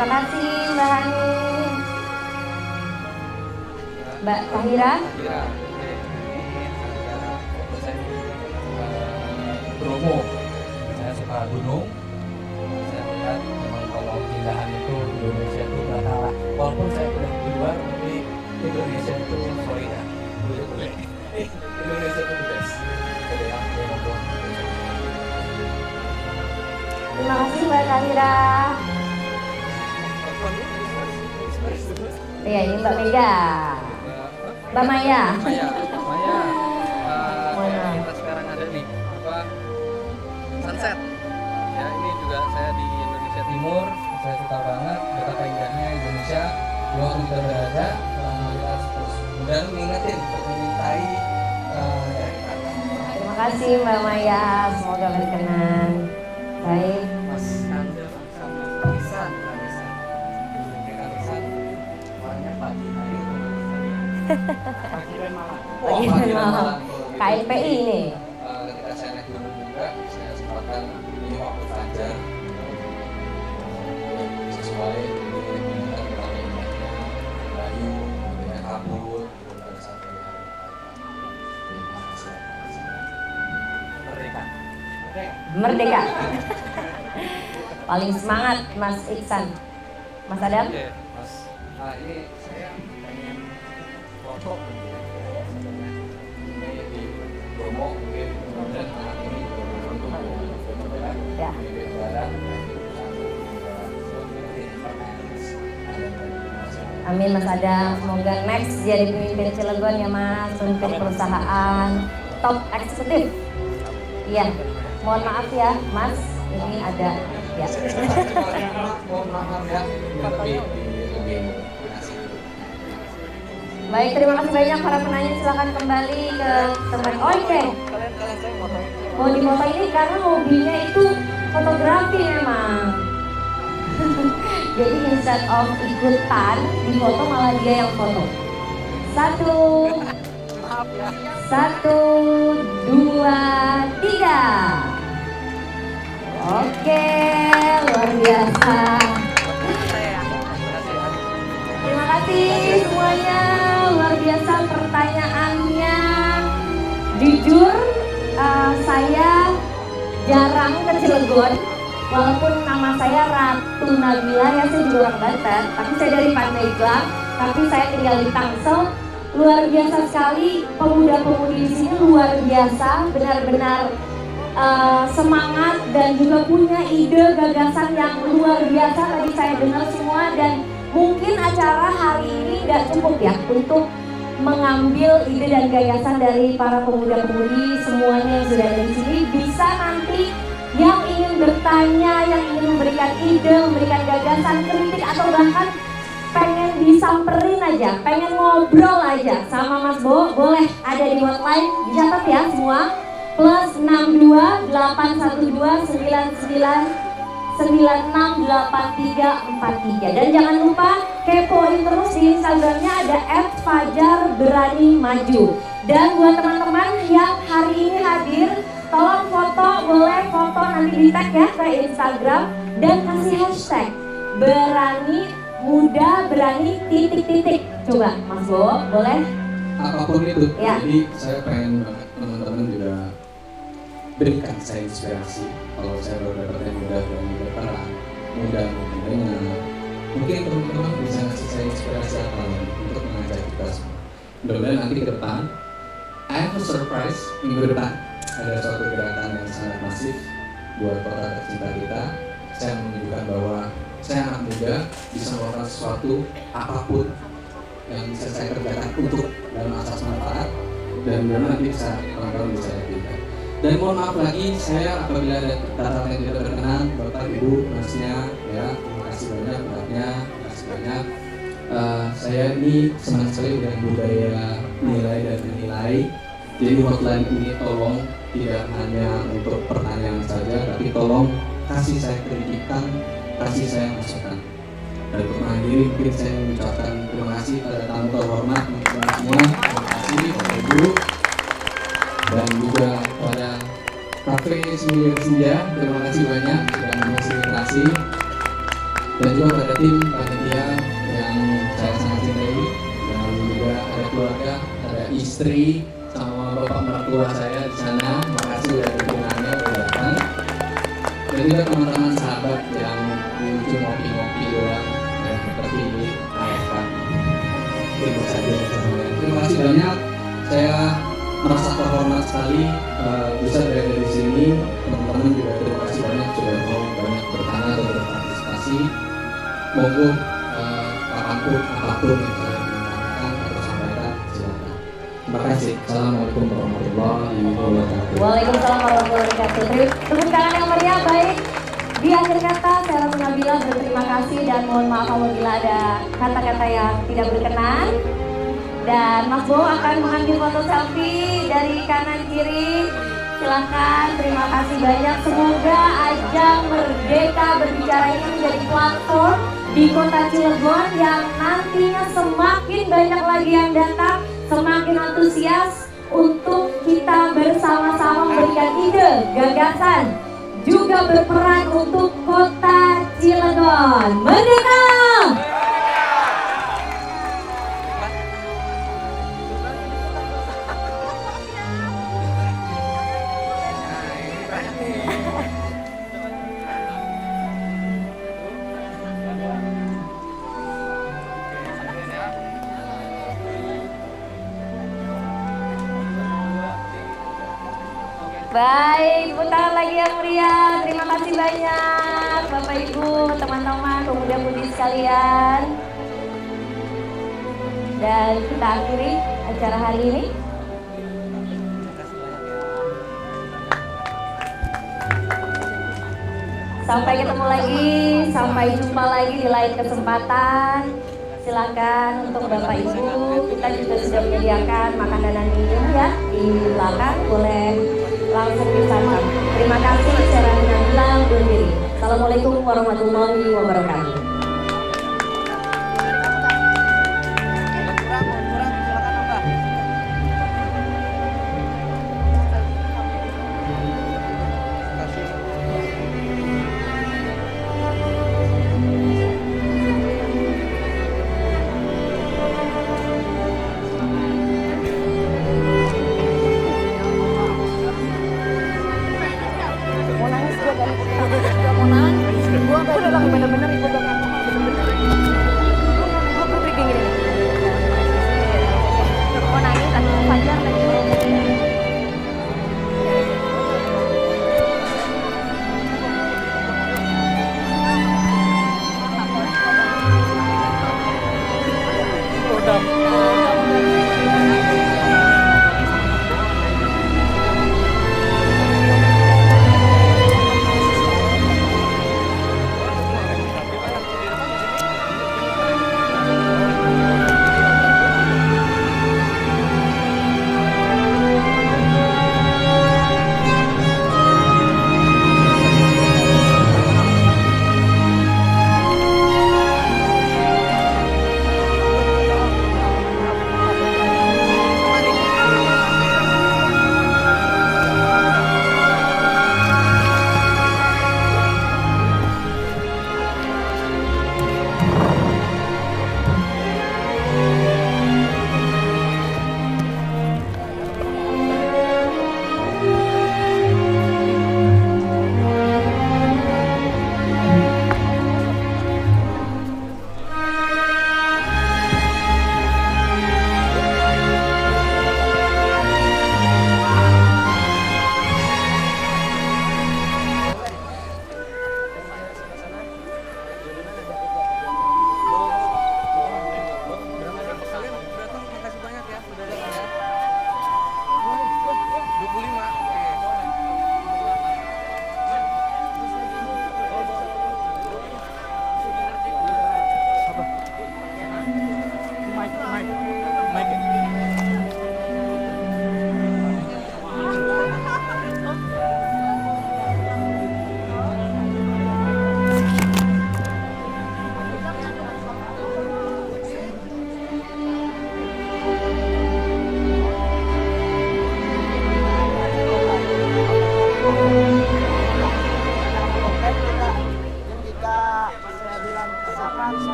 Terima kasih Mbak Hani. Mbak Tahira.
Bromo, saya suka gunung. Saya melihat memang kalau keindahan itu Indonesia itu nggak kalah. Walaupun saya udah di luar, tapi Indonesia itu sorry ya, boleh. Indonesia itu the best.
Terima kasih Mbak Tahira. Ya, ini Mbak Mega, Mbak Maya.
Kita sekarang ada nih sunset. Ya, ini juga saya di Indonesia Timur. Saya suka banget betapa indahnya Indonesia. Waktu kita berada, alhamdulillah terus kemudian mengingetin untuk mencintai daerah kita.
Terima kasih Mbak Maya, semoga berkenan. Baik.
Mas Anda sama Isan.
Pagi dan malam.
Pagi dan malam. KLPI ini.
Ketika saya naik gunung juga, saya sempatkan ini waktu fajar sesuai dengan bayu, dengan kabut, dan sampai merdeka.
Merdeka. Paling semangat Mas Iksan. Mas Adam.
Oke, Mas. Nah, ini saya pengen foto ini di Bromo, mungkin kemudian anak ini untuk
Ya. Amin Mas Adam, semoga next jadi pemimpin Cilegon ya Mas, pemimpin perusahaan, top eksekutif. Iya, mohon maaf ya Mas, ini ada ya.
Mohon maaf ya.
Baik, terima kasih banyak para penanya, silakan kembali ke tempat. Oke. Mau dipoto ini karena hobinya itu fotografi memang. Jadi instead of ikutan di foto malah dia yang foto. 1, 2, 3. Oke, luar biasa. Terima kasih semuanya, luar biasa pertanyaannya. Jujur, saya jarang ke Cilegon. Walaupun nama saya Ratu Nabila, ya saya juga orang Banten, tapi saya dari Pandeglang, tapi saya tinggal di Tangsel. Luar biasa sekali, pemuda-pemudi di sini luar biasa, benar-benar semangat dan juga punya ide gagasan yang luar biasa. Tadi saya dengar semua dan mungkin acara hari ini nggak cukup ya untuk mengambil ide dan gagasan dari para pemuda-pemudi semuanya yang sudah ada di sini. Bisa nanti yang ingin bertanya, yang ingin memberikan ide, memberikan gagasan, kritik atau bahkan pengen disamperin aja, pengen ngobrol aja sama Mas Bo, boleh ada di hotline, dicatat ya semua, +62 812 99 968343. Dan jangan lupa kepoin terus di Instagramnya, ada @fajarberanimaju. Dan buat teman-teman yang hari ini hadir, tolong foto, boleh foto nanti di tag ya ke Instagram dan kasih hashtag berani muda berani titik-titik. Coba Mas Bo, boleh?
Apapun itu,
Ya.
jadi saya pengen banget teman-teman juga berikan saya inspirasi. Kalau saya baru dapat yang muda berani berperan, muda mendengar, mungkin teman-teman bisa ngasih saya inspirasi apa lagi untuk mengajak kita semua. Mudah-mudahan nanti ke depan, I have a surprise minggu depan. Ada suatu gerakan yang sangat masif buat kota tercinta kita. Saya menunjukkan bahwa saya anak muda bisa melakukan sesuatu apapun yang bisa saya kerjakan untuk dalam asas manfaat, dan benar nanti bisa kawan-kawan bisa lakukan. Dan mohon maaf lagi saya apabila ada kata yang tidak berkenan, Bapak Ibu Masnya ya, terima kasih banyak beratnya, terima kasih banyak. Saya ini senang sekali dengan budaya nilai dan menilai. Jadi hotline ini tolong tidak hanya untuk pertanyaan saja, tapi tolong kasih saya kritikan, kasih saya masukan. Dan untuk mengakhiri mungkin saya mengucapkan terima kasih pada tamu terhormat teman-teman semua. Terima kasih Bapak Ibu, dan juga pada Cafe Sembilan Senja, terima kasih banyak sudah memfasilitasi, dan juga pada tim panitia yang saya sangat cintai, dan juga ada keluarga, ada istri sama bapak mertua saya di sana. Makasih udah dukungannya udah datang, dan juga teman-teman sahabat yang di ujung ngopi-ngopi doang ya, seperti AFK. Terima kasih semuanya. Terima kasih banyak. Saya merasa terhormat sekali bisa berada di sini. Teman-teman juga terima kasih banyak sudah mau banyak bertanya dan berpartisipasi. Monggo kapanpun apapun yang kalian inginkan atau sampaikan silakan. Terima kasih. Assalamualaikum warahmatullahi wabarakatuh.
Waalaikumsalam warahmatullahi wabarakatuh. Tepuk tangan yang meriah. Baik, di akhir kata saya Ratu Nabila berterima kasih dan mohon maaf apabila ada kata-kata yang tidak berkenan. Dan Mas Bo akan mengambil foto selfie dari kanan kiri. Silahkan, terima kasih banyak. Semoga ajang Merdeka Berbicara ini menjadi platform di Kota Cilegon yang nantinya semakin banyak lagi yang datang, semakin antusias untuk kita bersama-sama memberikan ide, gagasan, juga berperan untuk Kota Cilegon. Merdeka! Baik, tepuk tangan lagi yang meriah. Terima kasih banyak Bapak Ibu, teman-teman, pemuda-pemudi sekalian. Dan kita akhiri acara hari ini. Sampai ketemu lagi, sampai jumpa lagi di lain kesempatan. Silakan untuk Bapak Ibu, kita juga sudah menyediakan makanan dan minum ya di belakang, boleh langsung disantap. Terima kasih, saya Rina Bilal undur diri. Assalamualaikum warahmatullahi wabarakatuh.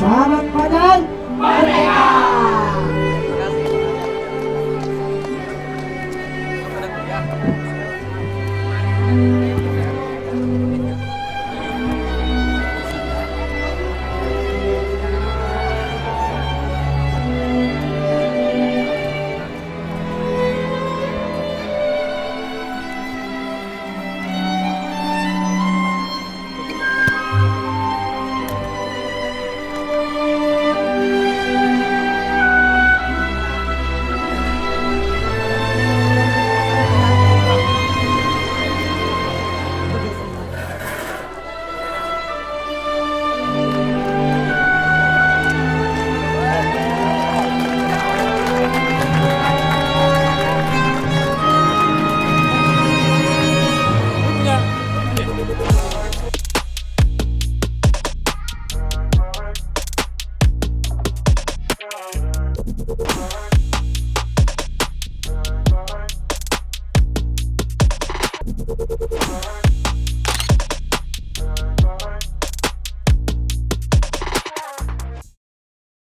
Selamat Padan Merdeka.
Punya.